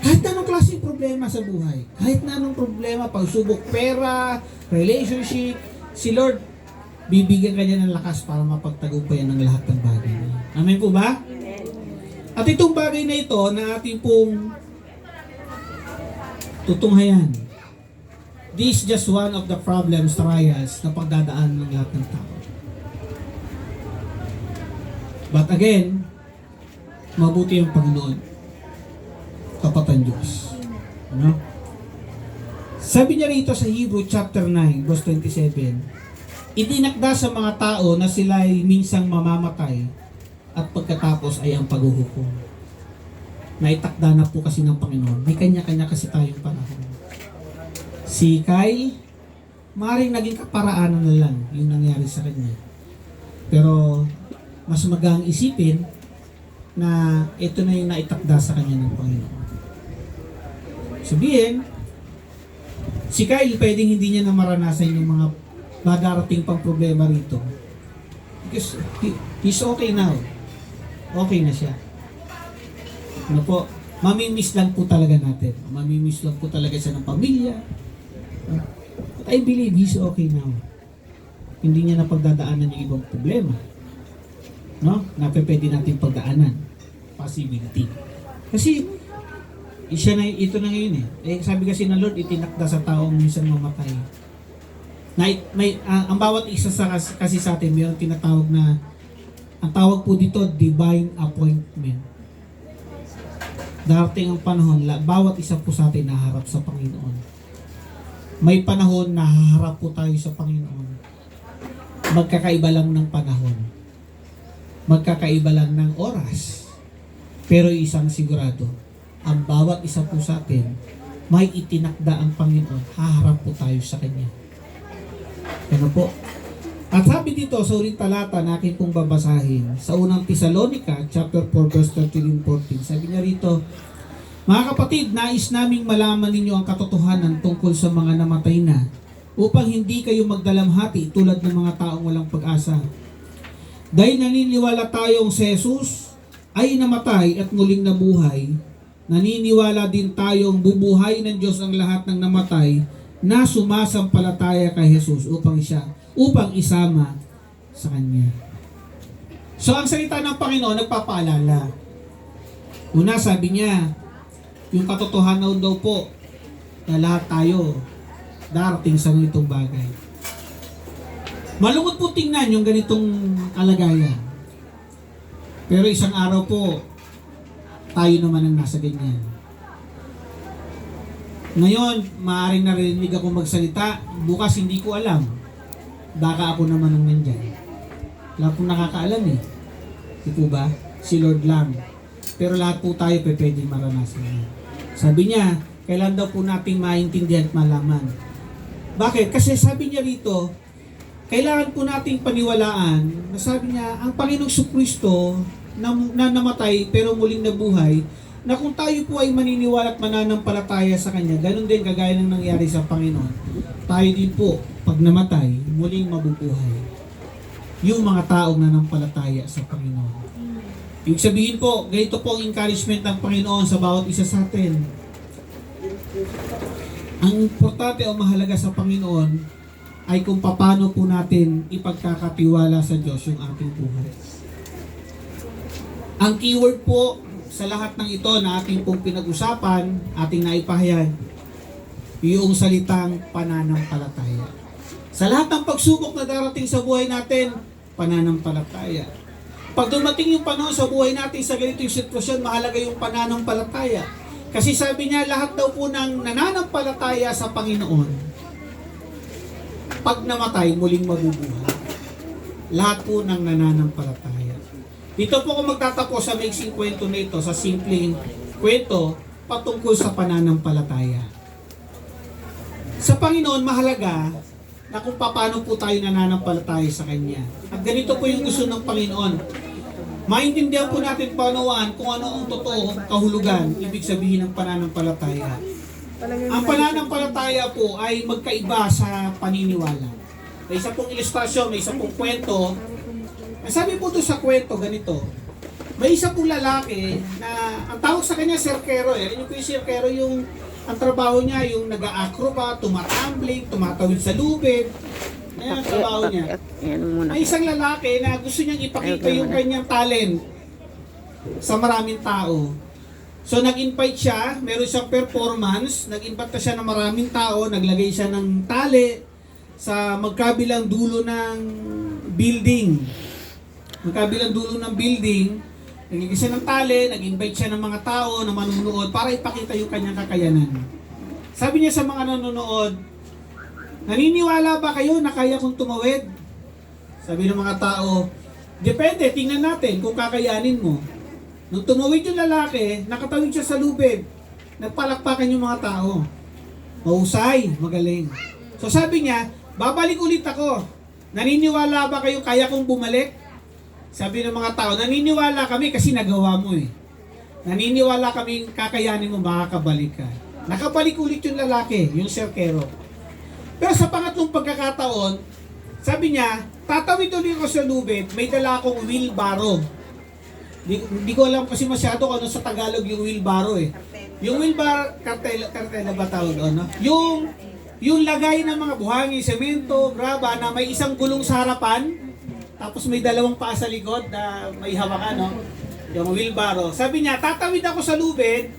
Kahit na anong klaseng problema sa buhay, kahit na anong problema, pagsubok, pera, relationship, si Lord, bibigyan ka niya ng lakas para mapagtagumpayan ng lahat ng bagay. Amen po ba? At itong bagay na ito na ating pong tutunghayan. This is just one of the problems, trials na pagdadaan ng lahat ng tao. But again, mabuti ang Panginoon. Tapat ang Diyos. Ano? Sabi niya rito sa Hebrew chapter 9, verse 27, itinakda sa mga tao na sila ay minsang mamamatay at pagkatapos ay ang paghuhukom. na itakda na po kasi ng Panginoon. May kanya-kanya kasi tayong panahon. Si Kyle, maaaring naging kaparaanan na lang yung nangyari sa kanya. Pero mas magang isipin na ito na yung naitakda sa kanya ng Panginoon. Sabihin, si Kyle pwedeng hindi niya na maranasan yung mga madarating pang problema rito. Because he's okay now. Okay na siya. Ano po, mamimiss lang po talaga natin. Mamimiss lang po talaga siya ng pamilya. But I believe he's okay now. Hindi niya na pagdadaanan yung ibang problema. No? Na pwede natin pagdaanan. Possibility. Kasi, ito na ngayon sabi kasi ng Lord, itinakda sa taong minsan mamatay. Ang bawat isa kasi sa atin, mayroong tinatawag na, ang tawag po dito, divine appointment. Darating ang panahon, bawat isa po sa atin naharap sa Panginoon. May panahon na haharap po tayo sa Panginoon. Magkakaiba lang ng panahon. Magkakaiba lang ng oras. Pero isang sigurado, ang bawat isa po sa atin, may itinakda ang Panginoon. Haharap po tayo sa Kanya. Ano po? At sabi dito sa ulit talata na aking pong babasahin, sa unang Tesalonica, chapter 4, verse 13-14, sabi niya rito, mga kapatid, nais naming malaman ninyo ang katotohanan tungkol sa mga namatay na, upang hindi kayo magdalamhati tulad ng mga taong walang pag-asa. Dahil naniniwala tayong si Jesus ay namatay at muling nabuhay, naniniwala din tayong bubuhay ng Diyos ang lahat ng namatay na sumasampalataya kay Jesus upang isama sa Kanya. So ang salita ng Panginoon nagpapaalala. Una sabi niya, yung katotohanan daw po na lahat tayo darating sa ganitong bagay. Malungkot po tingnan yung ganitong kalagayan. Pero isang araw po, tayo naman ang nasa ganyan. Ngayon, maaaring narinig ako magsalita, bukas hindi ko alam. Baka ako naman ang nandyan. Wala pong nakakaalam Di po ba? Si Lord lang. Pero lahat po tayo pwedeng maranasan niya. Sabi niya, kailan daw po nating maintindihan at malaman. Bakit? Kasi sabi niya rito, kailangan po nating paniwalaan na sabi niya, ang Panginoong Kristo na namatay pero muling nabuhay, na kung tayo po ay maniniwala at mananampalataya sa Kanya, ganun din kagaya ng nangyari sa Panginoon. Tayo din po, pag namatay, muling mabubuhay. Yung mga taong nanampalataya sa Panginoon. Ibig sabihin po, ganito po ang encouragement ng Panginoon sa bawat isa sa atin. Ang importante o mahalaga sa Panginoon ay kung paano po natin ipagkakatiwala sa Diyos yung ating buhay. Ang keyword po sa lahat ng ito na ating pong pinag-usapan, ating naipahayag, yung salitang pananampalataya. Sa lahat ng pagsubok na darating sa buhay natin, pananampalataya. Pag dumating yung panahon sa buhay natin sa ganitong sitwasyon, mahalaga yung pananampalataya. Kasi sabi niya, lahat daw po ng nananampalataya sa Panginoon, pag namatay, muling mabubuhay. Lahat po ng nananampalataya. Dito po ako magtatapos sa maiksing kwento na ito, sa simpleng kwento patungkol sa pananampalataya. Sa Panginoon, mahalaga na kung paano po tayo nananampalataya sa Kanya. At ganito po yung gusto ng Panginoon. Maintindihan po natin paunawaan kung ano ang totoo kahulugan, ibig sabihin ng pananampalataya. Ang pananampalataya po ay magkaiba sa paniniwala. May isa pong ilustrasyon, may isa pong kwento. Sabi po ito sa kwento, ganito. May isa pong lalaki na, ang tawag sa kanya, sirkero. Ano po yung sirkero? Yung, ang trabaho niya, yung nag-acrobat, tumatambling, tumatawid sa lubid. Ayan ang trabaho niya. May isang lalaki na gusto niyang ipakita yung kanyang talent sa maraming tao. So nag-invite siya, meron siyang performance, nag-invite siya ng maraming tao, naglagay siya ng tali sa magkabilang dulo ng building. Magkabilang dulo ng building, naglagay siya ng tali, nag-invite siya ng mga tao na manunood para ipakita yung kanyang kakayanan. Sabi niya sa mga nanonood, naniniwala ba kayo na kaya kong tumawid? Sabi ng mga tao, depende, tingnan natin kung kakayanin mo. Nung tumawid yung lalaki, nakatawid siya sa lubid. Nagpalakpakan yung mga tao. Mahusay, magaling. So sabi niya, babalik ulit ako. Naniniwala ba kayo kaya kong bumalik? Sabi ng mga tao, naniniwala kami kasi nagawa mo eh. Naniniwala kami kakayanin mo, makakabalik ka. Nakabalik ulit yung lalaki, yung serkero. Pero sa pangatlong pagkakataon, sabi niya, tatawid ulit ako sa lubid, may dala akong wheelbarrow. Hindi ko alam kasi masyado kung ano sa Tagalog yung wheelbarrow eh. Yung wheelbarrow, kartela ba tawag doon, no? Yung lagay ng mga buhangin, semento, graba na may isang gulong sa harapan, tapos may dalawang paa sa likod na may hawakan, no? Yung wheelbarrow. Sabi niya, tatawid ako sa lubid,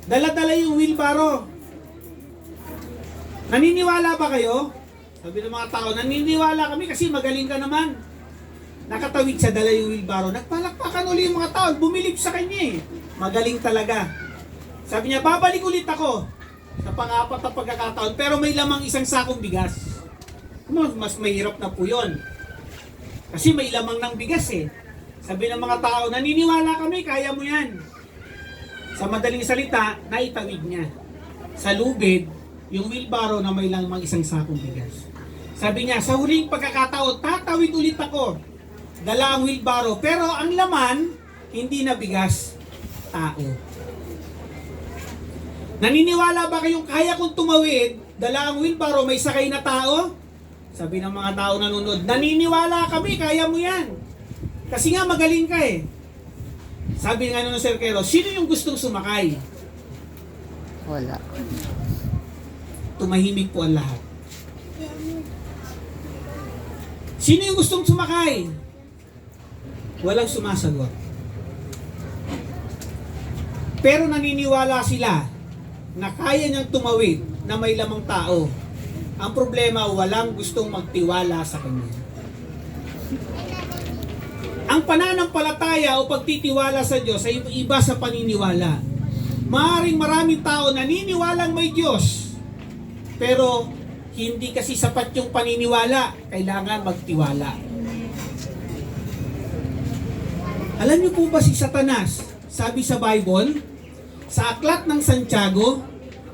dala-dala yung wheelbarrow. Naniniwala ba kayo? Sabi ng mga tao, naniniwala kami kasi magaling ka naman. Nakatawid siya, dala yung wheelbarrow. Nagpalakpakan ulit yung mga tao, bumilip sa kanya eh. Magaling talaga. Sabi niya, babalik ulit ako sa pang-apat na pagkakataon, pero may lamang isang sakong bigas. Mas mahirap na po yun. Kasi may lamang ng bigas eh. Sabi ng mga tao, naniniwala kami, kaya mo yan. Sa madaling salita, naitawid niya. Sa lubid, yung wheelbarrow na may lamang isang sakong bigas. Sabi niya, sa huling pagkakataon, tatawid ulit ako. Dala ang wheelbarrow, pero ang laman, hindi na bigas, tao. Naniniwala ba kayong kaya kong tumawid, dala ang wheelbarrow, may sakay na tao? Sabi ng mga tao nanonood, naniniwala kami, kaya mo yan. Kasi nga magaling ka eh. Sabi nga ng serkero, sino yung gustong sumakay? Wala. Tumahimik po ang lahat. Sino yung gustong sumakay? Walang sumasagot. Pero naniniwala sila na kaya niyang tumawid na may lamang tao. Ang problema, walang gustong magtiwala sa kanya. Ang pananampalataya o pagtitiwala sa Diyos ay iba sa paniniwala. Maaaring maraming tao naniniwalang may Diyos, pero hindi kasi sapat yung paniniwala, kailangan magtiwala. Alam niyo po ba si Satanas? Sabi sa Bible, sa aklat ng Santiago,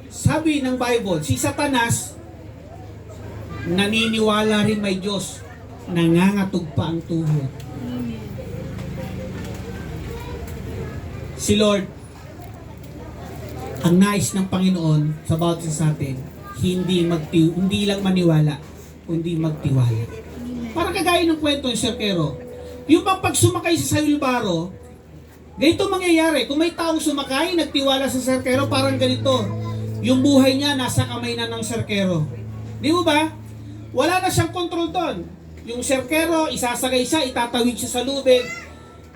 sabi ng Bible, si Satanas naniniwala rin may Diyos, nangangatog pa ang tuhod. Si Lord, ang nais ng Panginoon sa bawat isa sa atin, hindi lang maniwala, kundi magtiwala. Para kagaya ng kwento ng serkero, yung bang pag sumakay sa wheelbarrow, ganito mangyayari. Kung may taong sumakay, nagtiwala sa serkero, parang ganito. Yung buhay niya nasa kamay na ng serkero. Di mo ba? Wala na siyang control doon. Yung serkero, isasagay siya, itatawid siya sa lubid.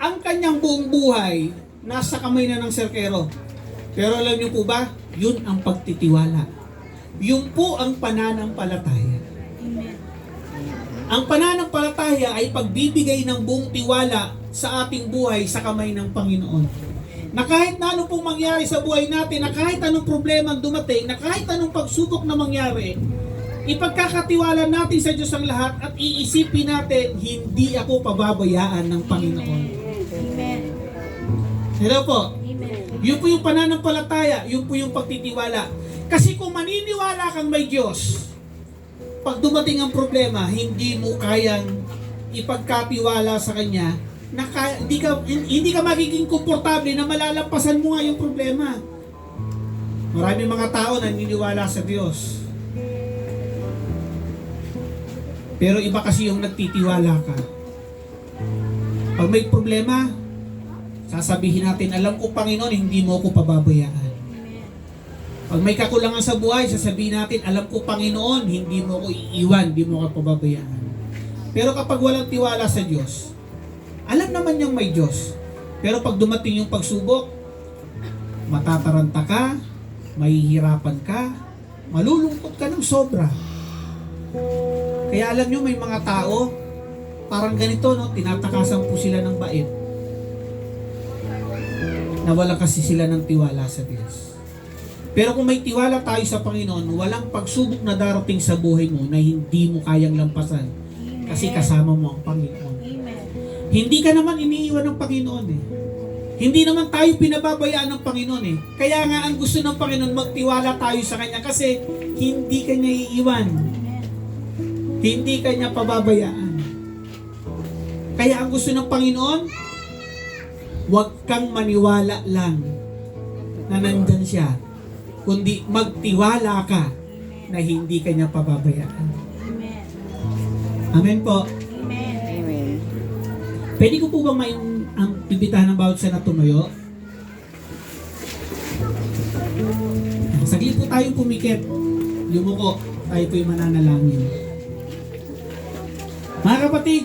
Ang kanyang buong buhay, nasa kamay na ng serkero. Pero alam niyo po ba, yun ang pagtitiwala. Yun po ang pananampalataya. Ang pananampalataya ay pagbibigay ng buong tiwala sa ating buhay sa kamay ng Panginoon. Na kahit na ano pong mangyari sa buhay natin, na kahit anong problema ang dumating, na kahit anong pagsubok na mangyari, ipagkakatiwala natin sa Diyos ang lahat at iisipin natin, hindi ako pababayaan ng Panginoon. Amen. Hello po. Amen. Yun po yung pananampalataya, yun po yung pagtitiwala. Kasi kung maniniwala kang may Diyos, pag dumating ang problema, hindi mo kayang ipagkatiwala sa Kanya, na hindi ka magiging komportable na malalampasan mo nga yung problema. Maraming mga tao naniniwala sa Diyos. Pero iba kasi yung nagtitiwala ka. Pag may problema, sasabihin natin, alam ko Panginoon, hindi mo ako pababayaan. Pag may kakulangan sa buhay, sasabihin natin, alam ko Panginoon, hindi mo ako iiwan, hindi mo ako pababayaan. Pero kapag walang tiwala sa Diyos, alam naman niyang may Diyos. Pero pag dumating yung pagsubok, matataranta ka, mahihirapan ka, malulungkot ka ng sobra. Kaya alam niyo, may mga tao, parang ganito, no? Tinatakasan po sila ng bait. Nawala kasi sila ng tiwala sa Diyos. Pero kung may tiwala tayo sa Panginoon, walang pagsubok na darating sa buhay mo na hindi mo kayang lampasan. Kasi kasama mo ang Panginoon. Amen. Hindi ka naman iniiwan ng Panginoon eh. Hindi naman tayo pinababayaan ng Panginoon eh. Kaya nga ang gusto ng Panginoon, magtiwala tayo sa Kanya kasi hindi Kanya iiwan. Hindi Kanya pababayaan. Kaya ang gusto ng Panginoon, huwag kang maniwala lang na nandyan siya, kundi magtiwala ka na hindi Kanya pababayaan. Amen po. Amen. Pwede ko po bang ang bibitahan ng bawat isa na tumayo? Saglit po tayong pumikit. Yumuko. Tayo po'y mananalangin. Mga kapatid,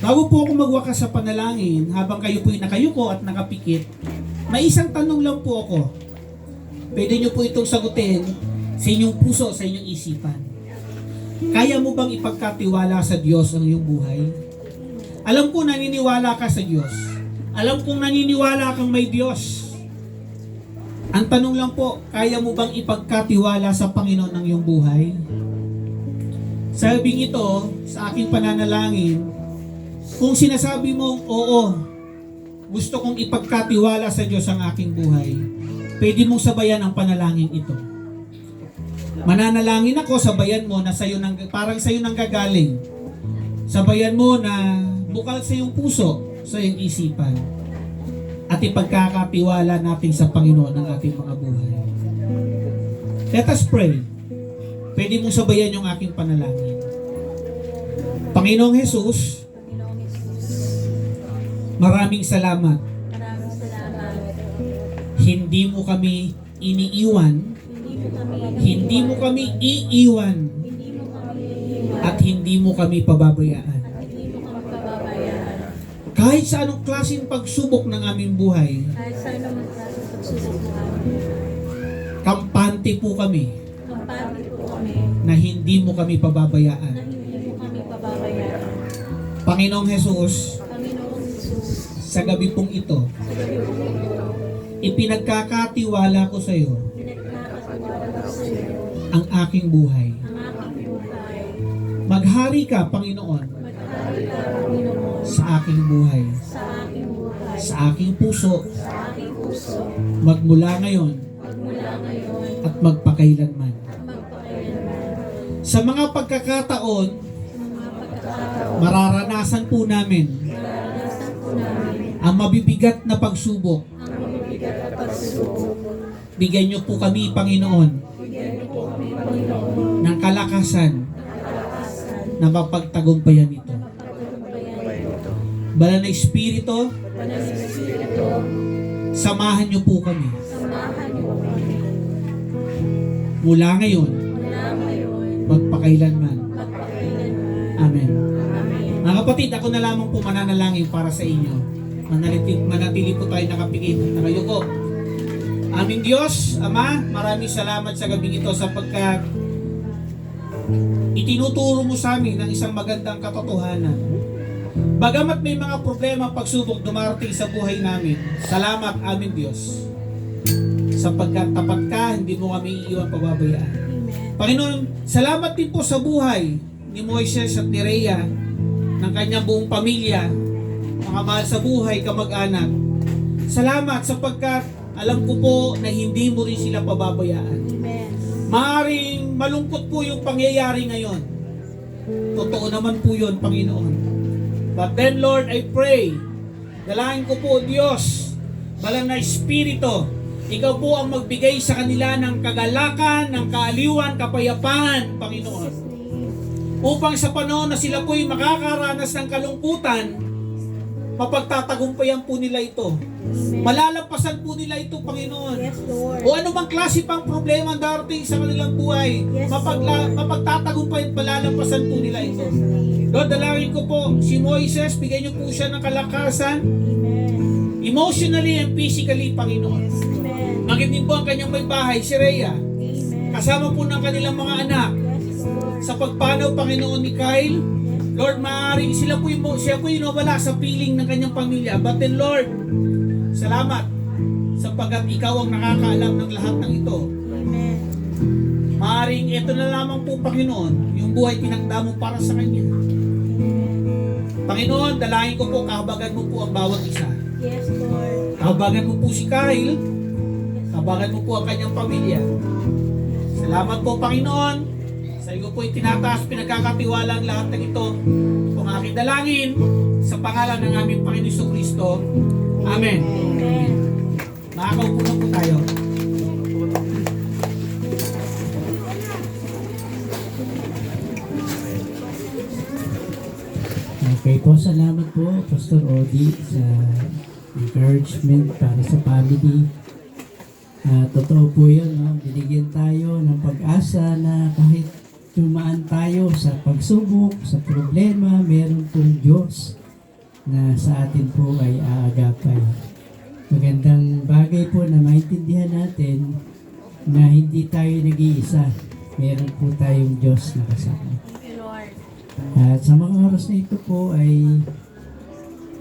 bago po ako magwakas sa panalangin, habang kayo po'y nakayuko at nakapikit, may isang tanong lang po ako. Pwede nyo po itong sagutin sa inyong puso, sa inyong isipan. Kaya mo bang ipagkatiwala sa Diyos ang iyong buhay? Alam ko naniniwala ka sa Diyos. Alam kong naniniwala kang may Diyos. Ang tanong lang po, kaya mo bang ipagkatiwala sa Panginoon ang iyong buhay? Sabing ito, sa aking pananalangin, kung sinasabi mong oo, gusto kong ipagkatiwala sa Diyos ang aking buhay, pwede mong sabayan ang panalangin ito. Mananalangin ako, sabayan mo na parang sa'yo nang gagaling. Sabayan mo na bukal sa iyong puso, sa iyong isipan. At ipagkakatiwala natin sa Panginoon ang ating mga buhay. Let us pray. Pwede mong sabayan yung aking panalangin. Panginoong Jesus, maraming salamat. Hindi mo kami iniiwan. Hindi mo kami iiwan. At hindi mo kami pababayaan. Kahit sa anong klaseng pagsubok ng aming buhay, kampante po kami na hindi mo kami pababayaan. Panginoong Jesus, sa gabi pong ito, ipinagkakatiwala ko sa iyo ang aking buhay. Maghari ka, Panginoon, sa aking buhay, sa aking puso, magmula ngayon at magpakailanman. Sa mga pagkakataon, mararanasan po namin ang mabibigat na pagsubok. Bigyan niyo po kami, Panginoon, ng kalakasan na mapagtagumpayan ito. Banal na Espiritu, samahan niyo po kami. Mula ngayon, magpakailanman. Amen. Mga kapatid, ako na lamang po mananalangin para sa inyo. Manatili po tayo nakapikit at nakayuko. Aming Diyos, Ama, maraming salamat sa gabing ito sapagkat itinuturo mo sa amin ng isang magandang katotohanan. Bagamat may mga problema pagsubok dumarating sa buhay namin, salamat aming Diyos. Sapagkat tapat ka, hindi mo kami iiwan pababayaan. Panginoon, salamat din po sa buhay ni Moises at ni Rhea, ng kanyang buong pamilya, mga mahal sa buhay, kamag-anak. Salamat sapagkat alam ko po na hindi mo rin sila pababayaan. Maaring malungkot po yung pangyayari ngayon. Totoo naman po yun, Panginoon. But then, Lord, I pray, dalangin ko po, Diyos, Banal na Espiritu, Ikaw po ang magbigay sa kanila ng kagalakan, ng kaaliwan, kapayapaan, Panginoon. Upang sa panahon na sila po'y makakaranas ng kalungkutan, mapagtatagumpayan po nila ito. Malalampasan po nila ito, Panginoon. Yes, Lord. O ano bang klase pang problema ang darating sa kanilang buhay, Yes, mapagtatagumpayan, malalampasan po nila ito. Lord, dalangin ko po, si Moises, bigyan niyo po siya ng kalakasan, Amen. emotionally and physically, Panginoon. Amen. Maging din po ang kanyang may bahay, si Rhea. Amen. Kasama po ng kanilang mga anak. Yes, Lord. Sa pagpanaw, Panginoon, ni Kyle, Lord, maaaring siya po yung nawala sa piling ng kanyang pamilya. But then, Lord, salamat sapagkat ikaw ang nakakaalam ng lahat ng ito. Amen. Maaaring ito na lamang po, Panginoon, yung buhay tinakda mo para sa kanya. Panginoon, dalangin ko po, kahabagan mo po ang bawat isa. Yes, Lord. Kabagan mo po si Kyle. Kabagan mo po ang kanyang pamilya. Salamat po, Panginoon. Sa iyo po itinataas, pinagkakatiwala ang lahat ng ito. Kung aking dalangin, sa pangalan ng aming Panginoon Jesucristo. Amen. Amen. Makakaupo na po tayo. Okay po, salamat po Pastor Odi sa encouragement para sa family. Totoo po yun, no? Binigyan tayo ng pag-asa na kahit tumaan tayo sa pagsubok, sa problema, meron pong Diyos na sa atin po ay aagapay. Magandang bagay po na maintindihan natin na hindi tayo nag-iisa. Meron po tayong Diyos na kasama. Thank you, Lord. At sa mga oras na ito po ay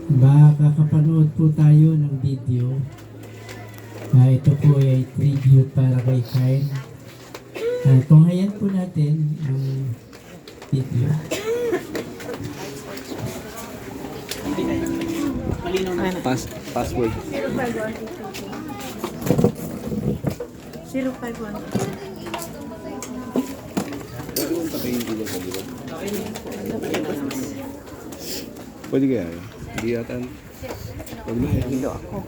makakapanood po tayo ng video. Ito po ay tribute para kay Kyle. Tunghayan po natin ang video. Password. 051. Pwede kaya yun? Hindi yata. Pwede mo hilo ako.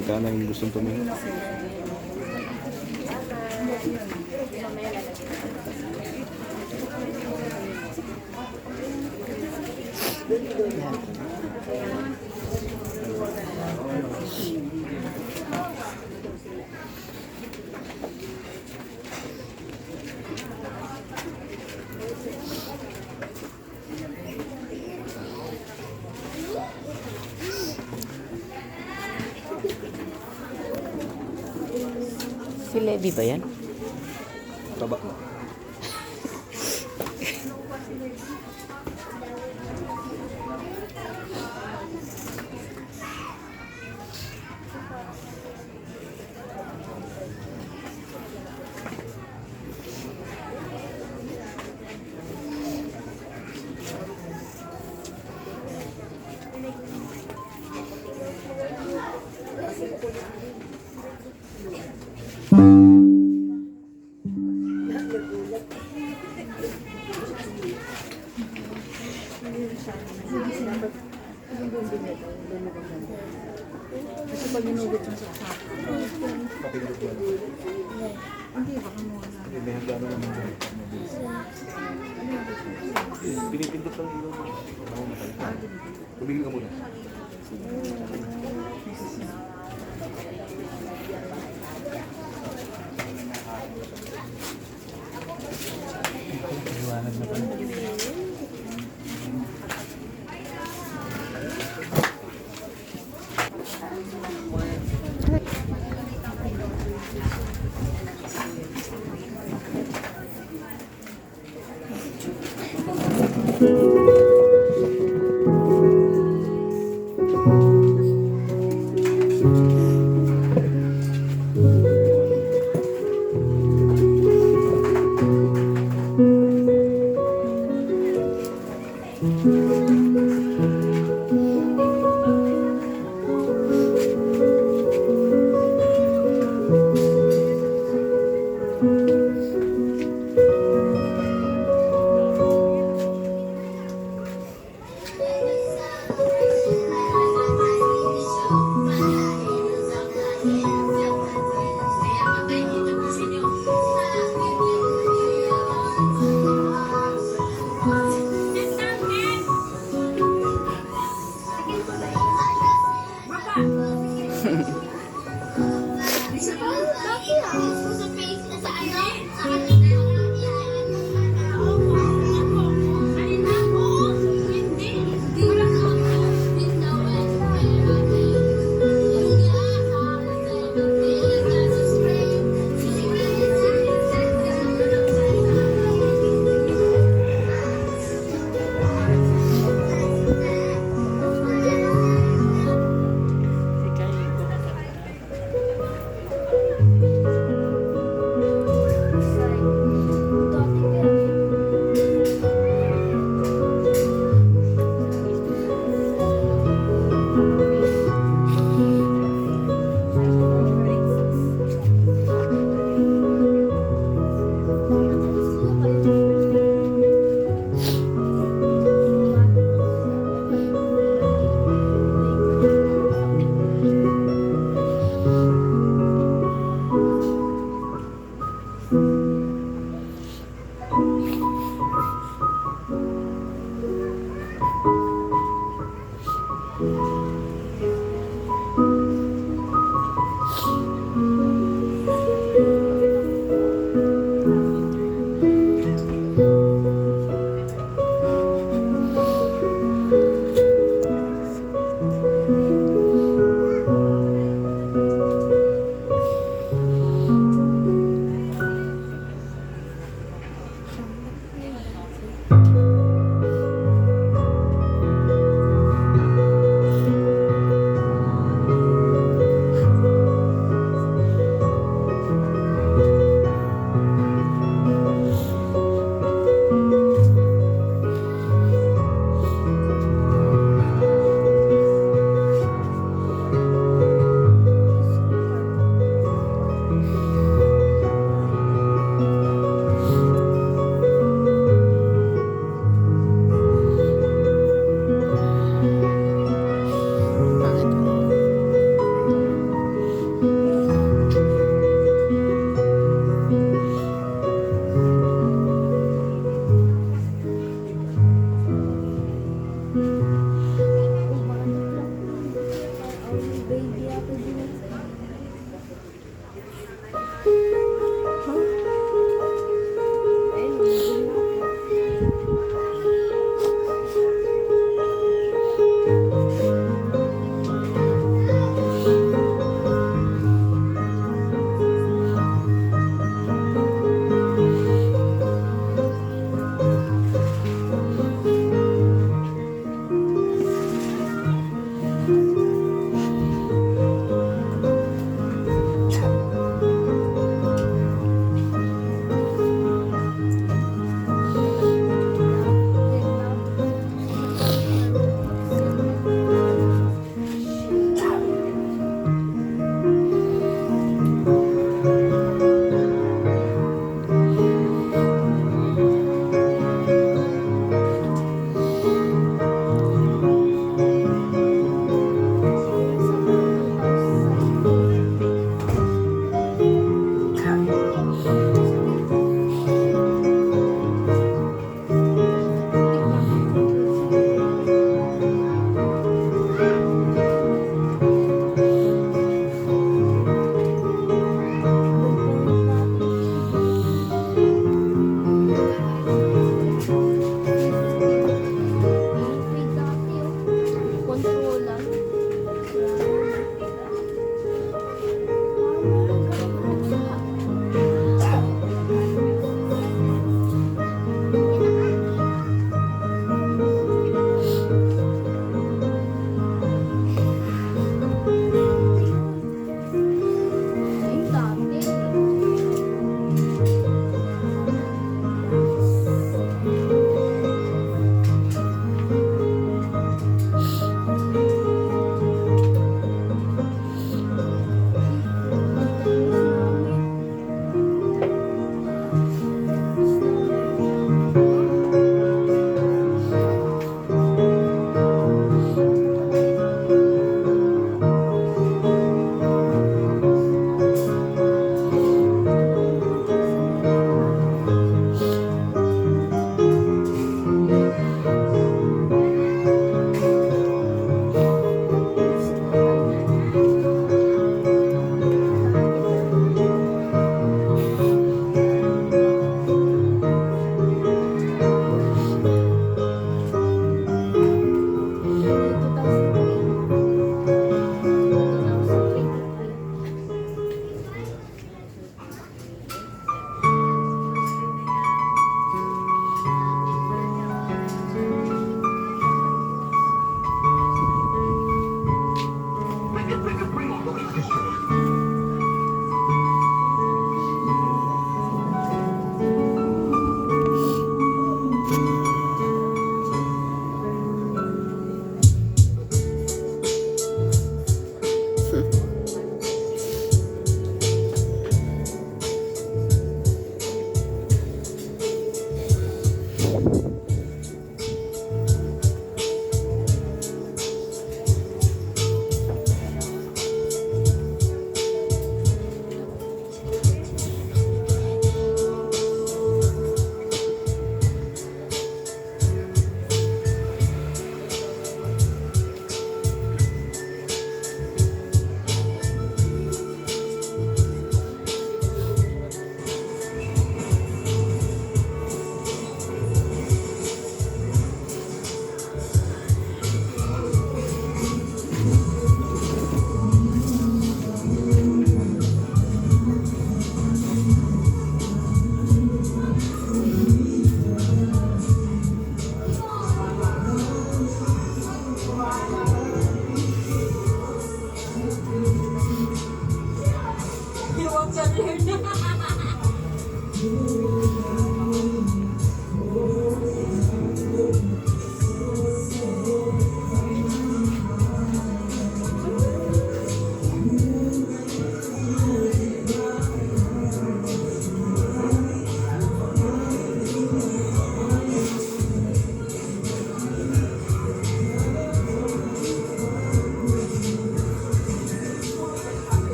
Ika na yung gustong tumingin. Si Levi ba yan? Taba. Pinipindot lang ilaw mo. Tumigil ka muna.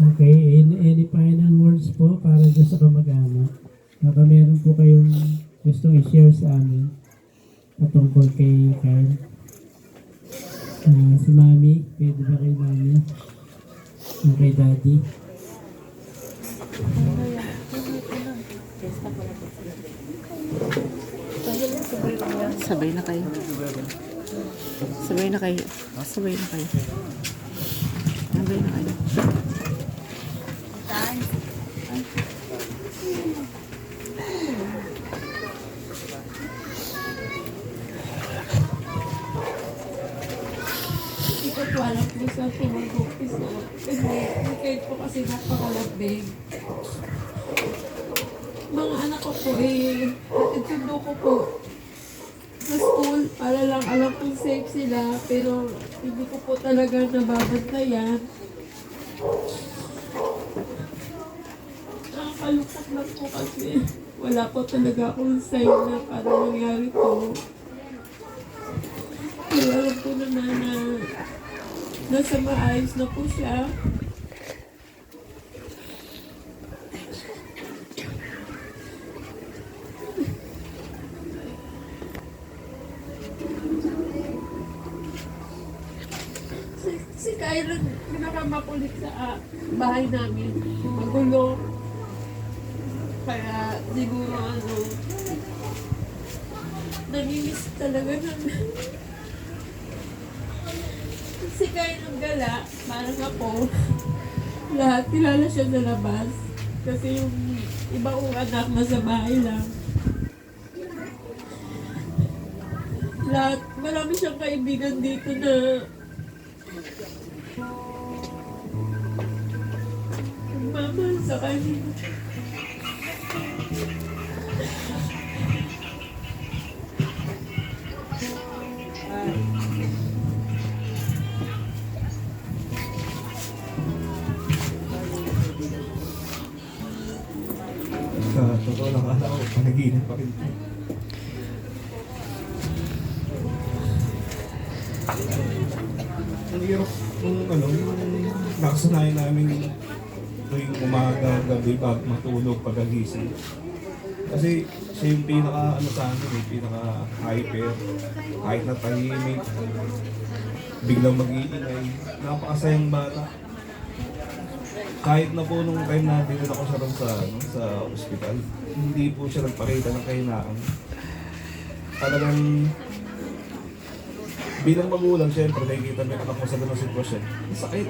Okay, any final words po para dyan sa kamag-anak? Baka meron po kayong gustong i-share sa amin patungkol kay Kyle. Si Mami, pwede ba kay Mami? O kay Daddy? Sabay na kayo. Sabay na kayo. Sabay na kayo. Sabay na kayo. Hindi ko po alam kung saan po mag-umpisa. Kasi po kasi napakalabig. Mga anak ko po hatid sundo ko po sa school para lang alam kung safe sila. Pero hindi ko po talaga nababantayan. Nakakalungkot lang po kasi wala po talaga akong sign na para nangyari to. Pero alam ko naman na nasa maayos na po siya. Si Kyron, pinakamakulit sa bahay namin. Magulo. Kaya siguro namimiss talaga namin. Si Kyron Gala, parang ako, lahat kilala siya sa labas. Kasi yung iba kong anak nasa bahay lang. Lahat, marami siyang kaibigan dito na nagmamahal sa kanya. Totoo lang, akala ko, panaginip pa rin. Ang hirap yung nakasanayan namin tuwing umaga, gabi, bago matulog, pagagising. Kasi siya yung sa amin, pinaka-hyper, kahit na tahimik, biglang mag-iingay, napakasayang bata. Kahit na po nung time na dinala ko siya ron sa ospital, hindi po siya nagpakita ng kahinaan. Talagang bilang magulang, syempre, nakikita may anak mo sa ganung sitwasyon. Ang sakit.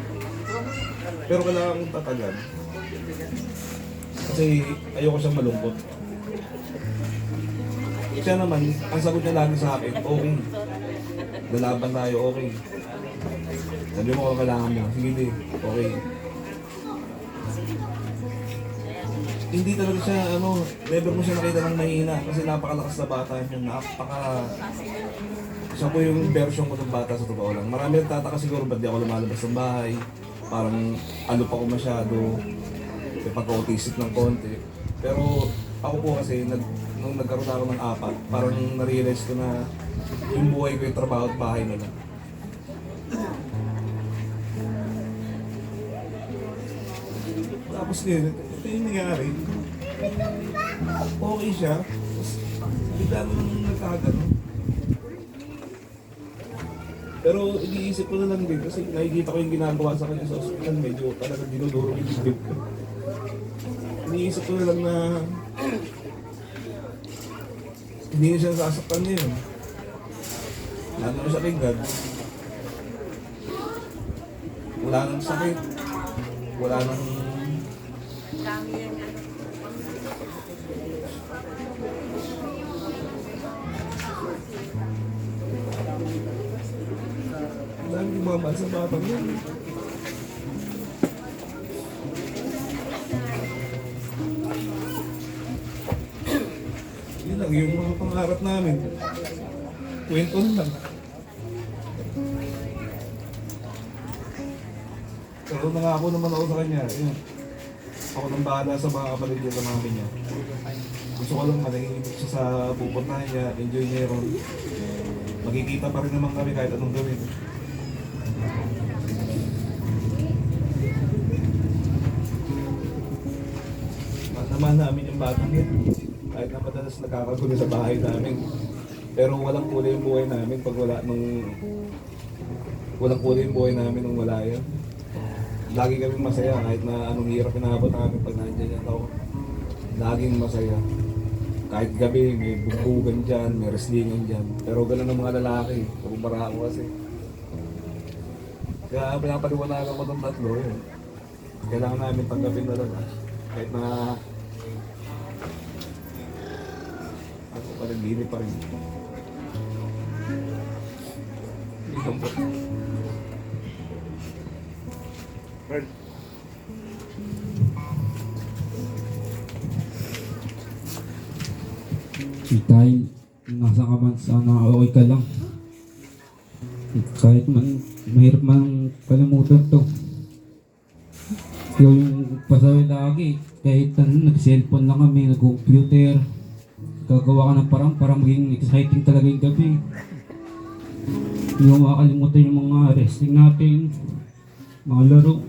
Pero kailangan kong tatagan. Kasi ayoko siyang malungkot. Siya naman, ang sagot niya lagi sa akin, okay. Lalaban tayo, okay. Sabi mo kung kailangan mo, sige di, okay. Hindi talaga siya, never mo siya nakita ng mahina kasi napakalakas na bata niya, siya po yung version ko ng bata sa totoo lang. Marami nagtataka siguro ba't di ako lumalabas ng bahay, parang pa ko masyado, may pagka-autistic ng konti. Pero ako po kasi, nung nagkaroon ako ng 4, parang na-realize ko na yung buhay ko yung trabaho at bahay na lang. Tapos ngayon, ito yung nangyari. Okay siya. Tapos bigla nung nagkagano. Pero iniisip ko na lang din kasi nakikita ko yung ginagawa sa kanya sa ospital. Medyo talagang dinuduro yung dibdib ko. Iniisip ko na lang na hindi na siya sasaktan niya yun. Lalo na siya kay God. Wala nang sakit. Wala nang dami mamahal sa batang yan. Yun lang, yung mga pangarap namin. Kwento lang. Pero nangako naman ako sa kanya. Yun. Ako nang bahala sa mga kapatid niya, sa mami niya. Gusto ko lang manahimik siya sa pupuntahan niya, enjoy niya ron. Magkikita pa rin naman kami kahit anong gawin. naman namin yung batang yun. Kahit na madalas nakakagulo sa bahay namin. Pero walang kulay yung buhay namin pag wala nung... Walang kulay yung buhay namin nung wala yan. Lagi kaming masaya kahit na anong hirap inaabot namin pag nandiyan yan ako. Laging masaya. Kahit gabi, may bugbugan dyan, may wrestlingan dyan. Pero ganun ang mga lalaki. Pagumara ako kasi. Kaya pinapaliwanagan ko itong tatlo. Yun. Kailangan namin tanggapin talaga. Kahit na... Ako pa rin, hindi pa rin. Ito po. Fred. Dahil nasa ka man, sana okay ka lang. Kahit man, mahirap man kalimutan to. Ikaw yung pasaway lagi. Kahit nag-cellphone lang kami, nag-computer. Gagawa ka ng parang para maging exciting talaga yung gabi. Hindi mo makakalimutan yung mga wrestling natin, mga laro.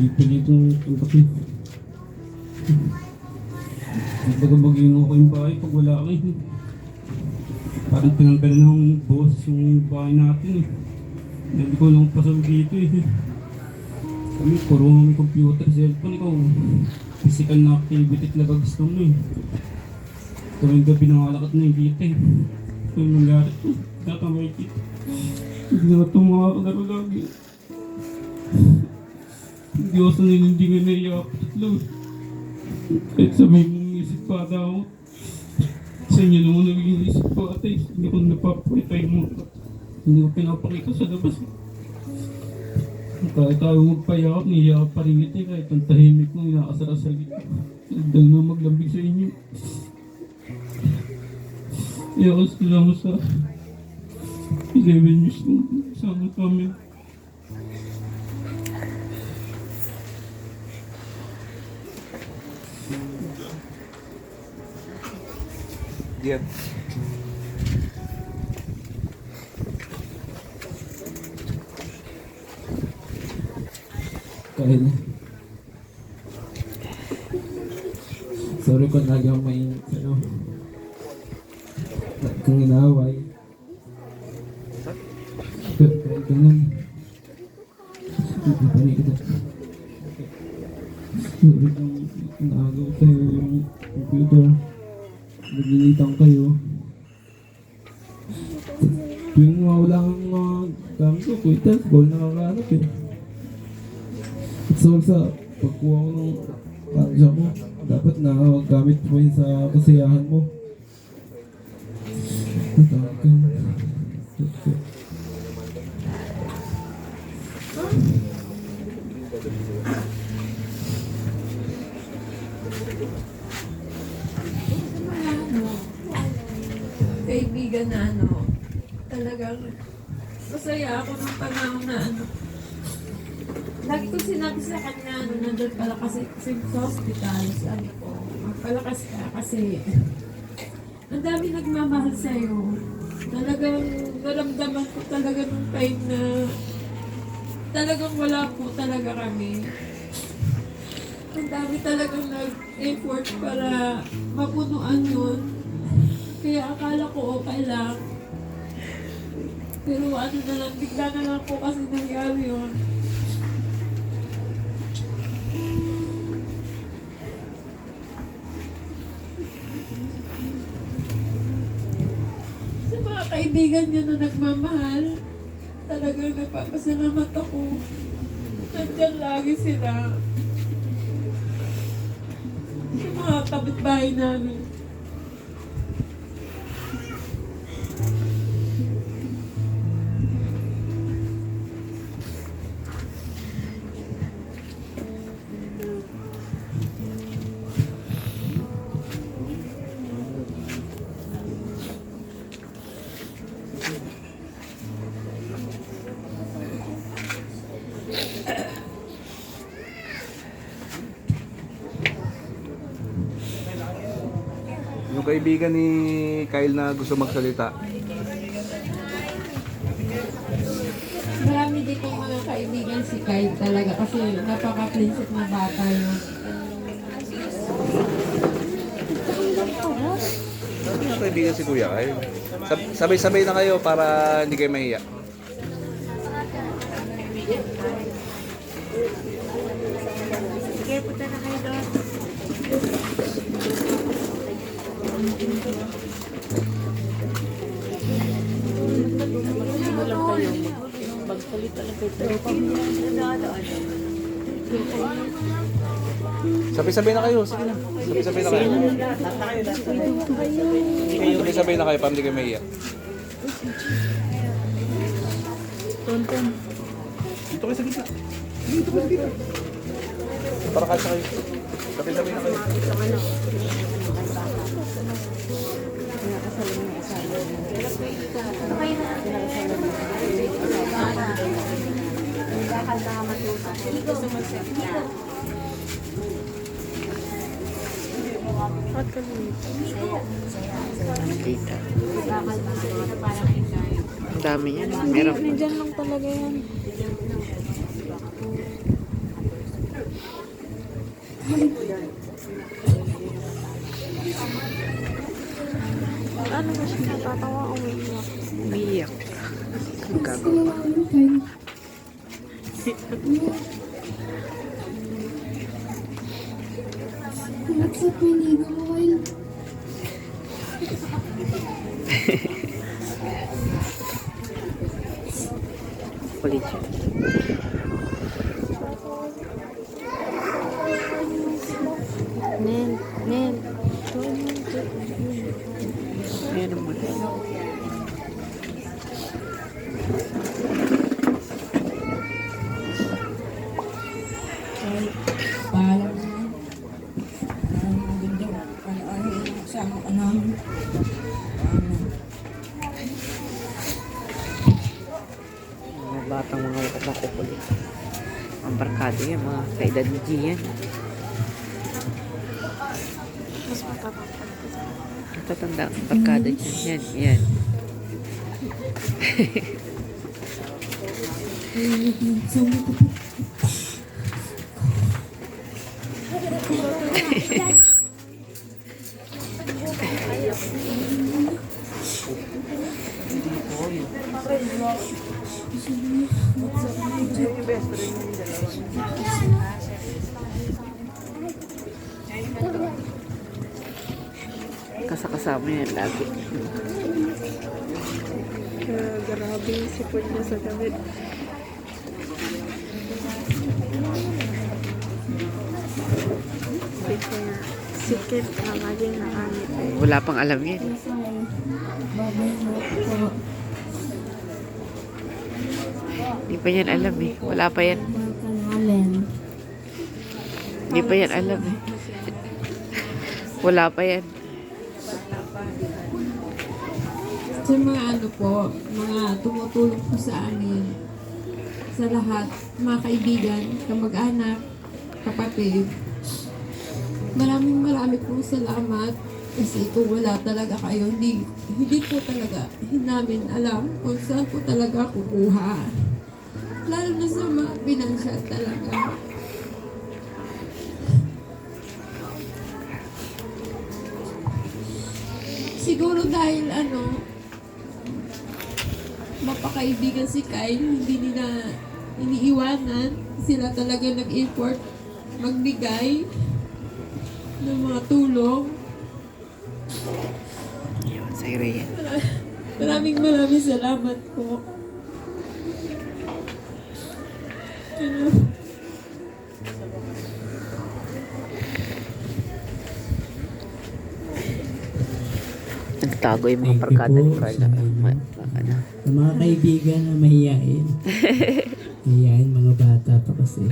Ipilitong tanggapin. Hindi ka maging okay yung bahay pag wala ka eh. Parang tinanggal ng boss yung bahay natin eh. Hindi ko lang pasal dito eh. Kami, puro may computer, cellphone, ikaw. Physical na activity talaga gusto mo eh. Kaming gabi nakalakat na yung dito eh. Ito yung nangyari ko. Tatamay kita. Hindi na ito makakalaro lagi. Hindi ako sanay hindi nga naiyapat lang. Kahit sabi mong isip pa ako. Sa inyo naman naging isip pa ate. Hindi ko napapakita mo. Hindi ko pinapakita sa labas. Kahit tayo magpayakap, niyakap pa rin ito. Kahit ang tahimik mo, inaasar-asar ito. Dahil na maglambig sa inyo. Iyakas ko lang sa 11 years kong kasama kami. Diyan. Kahit na. Sorry kung lagi ako may kung inaaway. Kahit ganun. Hindi pa rin kita. Sorry kung inaagaw sa'yo yung computer. Naglilitan kayo. Tuwing wala kang mga gamit ko, kuitas, ball na kakaharap eh. So sa pagkuha ko ng kanja mo, dapat na gamit mo yun sa kasiyahan mo. Natawag ka. Kaibigan na talagang masaya ako ng panahon na lagi ko sinabi sa kanya, nandun pala kasi sa hospital, sabi ko, magpalakas ka kasi ang dami nagmamahal sa'yo. Talagang naramdaman ko talaga nung time na talagang wala po talaga kami. Ang dami talagang nag-effort para mapunuan yun. Kaya akala ko okay lang. Pero ano na lang, bigla na lang po kasi nangyari yun. Sa mga kaibigan niya na nagmamahal, talagang nagpapasalamat ako. Nandiyan lagi sila. Sa mga kapitbahay namin. Yung kaibigan ni Kyle na gusto magsalita. Marami din kong mga kaibigan si Kyle talaga kasi napaka-prinsip na bata yun. Ano yung kaibigan si Kuya Kyle? Sabay-sabay na kayo para hindi kayo mahiya. Sige, punta na kayo doon. Sabay-sabay na kayo. Sige na. Sabay-sabay na kayo. Sabay-sabay na kayo para hindi kayo mahiya. Dito kayo sa gitna. Dito kayo sa gitna. Para kasya kayo. Sabay-sabay na kayo. Kita. Ang dami yan. Meron. Diyan lang talaga yan. Ano ba siya natatawa o umiiyak? Umiiyak. Ang gagawa. Sa pinigo mo kayo. Kulit siya. Nen. Meron mo na. Paalam na. Ang ganda. Ano yung kasama ka namin. Mga batang mga kukulit. Ang barkado yan. Mga kaedad ni Gian. Tatanda ang barkada dyan. Yan. Kasama yan lagi. Grabe yung sipon niya sa damit. Sikit na maging nakamit. Wala pang alam yan. Hindi pa yan alam eh. Wala pa yan. Hindi pa yan alam eh. Wala pa yan. Sa mga ano po, mga tumutulong po sa amin, sa lahat, mga kaibigan, kamag-anak, kapatid, maraming pong salamat kasi kung wala talaga kayo, hindi po talaga namin alam kung saan po talaga kukuha. Lalo na sa mga pinansyal talaga. Siguro dahil mapakaibigan si Kyle, hindi nila iniiwanan. Sila talaga nag-import, magbigay ng mga tulong. Yun, sa area. Maraming salamat po. Nagtago yung mga Thank you barkada ni po Carla. sa inyo. Sa mga kaibigan na mahiyain. Mahiyain, mga bata pa kasi.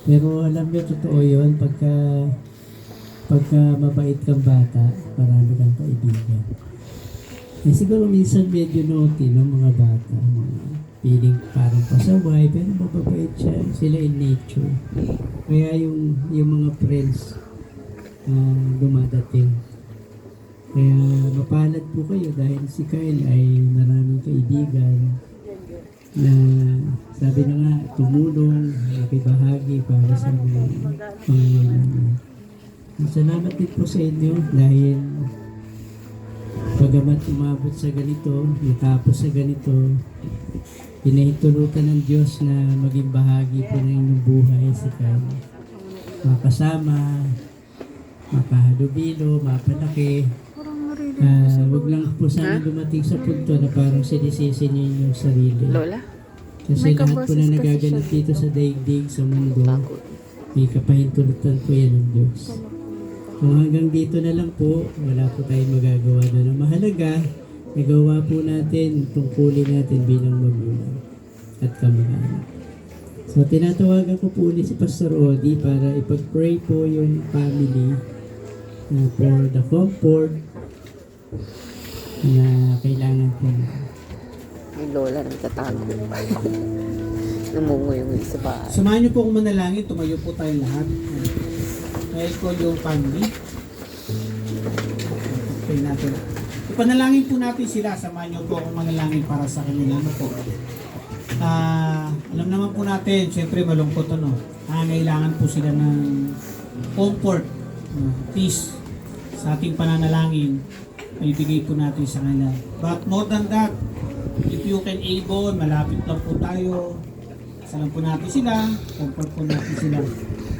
Pero alam niyo, totoo yun, pagka mabait kang bata, marami kang kaibigan. Eh, siguro minsan medyo naughty, no, mga bata. Mga feeling parang pasaway, pero mababait siya. Sila in nature. Kaya yung mga friends dumadating. Kaya mapalad po kayo dahil si Kyle ay maraming kaibigan na Sabi na nga, tumulong, makibahagi para sa mga pangangailangan. Salamat din po sa inyo dahil pagamat umabot sa ganito, natapos sa ganito, pinahintulutan ng Diyos na maging bahagi po ng inyong buhay si Kyle. Makasama, makahalubilo, mapalaki. Huwag lang po sana dumating sa punto na parang sinisisi niyo yung sarili. Lola? Kasi lahat po na nagaganap dito sa daigdig, sa mundo, may kapahintulutan po yan ng Diyos. Kung hanggang dito na lang po, wala po tayong magagawa doon. Ang mahalaga, nagawa po natin, tungkulin natin bilang magulang at kamag-anak. So, tinatawagan ko po ulit si Pastor Odi para ipag-pray po yung family for the comfort na kailangan po na. May lola nagtatago. Namungo yung isa ba? Samahan niyo po kung manalangin, tumayo po tayong lahat. Dahil ko yung family. Okay natin. Ipanalangin po natin sila, samahan niyo po kung manalangin para sa kanila. Ano po? Alam naman po natin, siyempre malungkot ano. Kailangan po sila ng comfort, peace sa ating pananalangin. Ibigay po natin sa kanila. But more than that, if you can able, malapit lang po tayo. Salam po natin sila, comfort po natin sila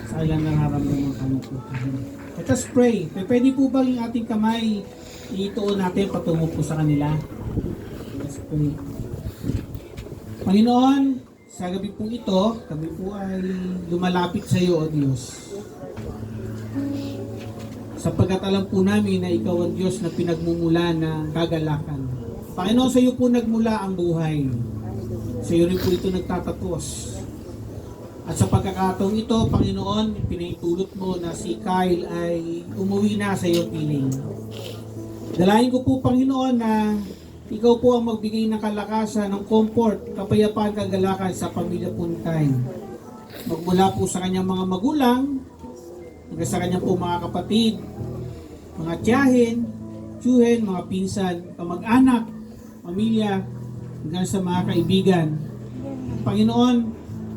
sa kailang nararamdaman kalungkutan. Let us pray. Pwede po ba yung ating kamay ituon natin patungo po sa kanila? Let's pray. Panginoon, sa gabi po ito, kami po ay lumalapit sa iyo, O Diyos. Sapagkat alam po namin na ikaw ang Diyos na pinagmumula ng kagalakan. Panginoon, sa iyo po nagmula ang buhay. Sa iyo rin po ito nagtatapos. At sa pagkakataong ito, Panginoon, pinahintulot mo na si Kyle ay umuwi na sa iyong piling. Dalahin ko po, Panginoon, na ikaw po ang magbigay ng kalakasan, ng comfort, kapayapaan, kagalakan sa pamilya po ni Kyle. Magmula po sa kanyang mga magulang, hanggang sa kanyang po mga kapatid, mga tiyahin, tiyuhin, mga pinsan, kamag-anak, pamilya, hanggang sa mga kaibigan. Panginoon,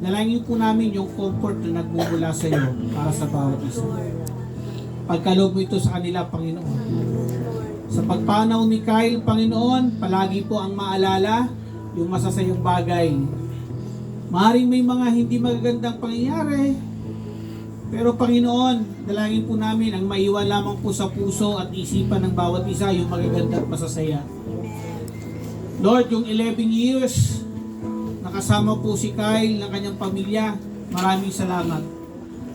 dalangin po namin yung comfort na nagmumula sa iyo para sa bawat isa. Pagkaloob mo ito sa kanila, Panginoon. Sa pagpanaw ni Kyle, Panginoon, palagi po ang maalala yung masasayang bagay. Maaaring may mga hindi magagandang pangyayari, pero Panginoon, dalangin po namin ang maiwan lamang po sa puso at isipan ng bawat isa yung magaganda at masasaya. Lord, yung 11 years, nakasama po si Kyle ng kanyang pamilya, maraming salamat.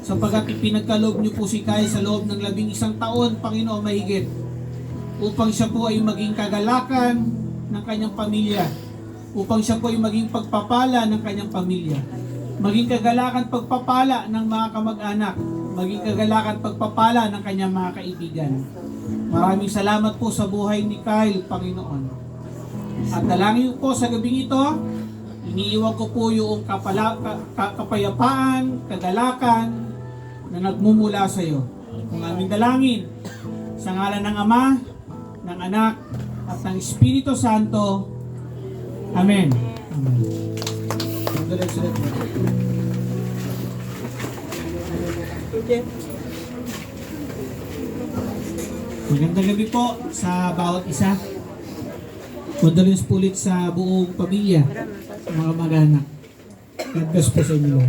Sapagkat ipinagkaloob niyo po si Kyle sa loob ng 11 taon, Panginoon, mahigit, upang siya po ay maging kagalakan ng kanyang pamilya, upang siya po ay maging pagpapala ng kanyang pamilya, maging kagalakan pagpapala ng mga kamag-anak, maging kagalakan pagpapala ng kanyang mga kaibigan. Maraming salamat po sa buhay ni Kyle, Panginoon. At dalangin po sa gabing ito, iniiwan ko po yung kapayapaan, kagalakan na nagmumula sa iyo. Kung aming dalangin, sa ngalan ng Ama, ng Anak, at ng Espiritu Santo. Amen. Amen. Magandang gabi po sa bawat isa. Condolence po ulit sa buong pamilya, sa mga mag-anak. God bless po sa inyo.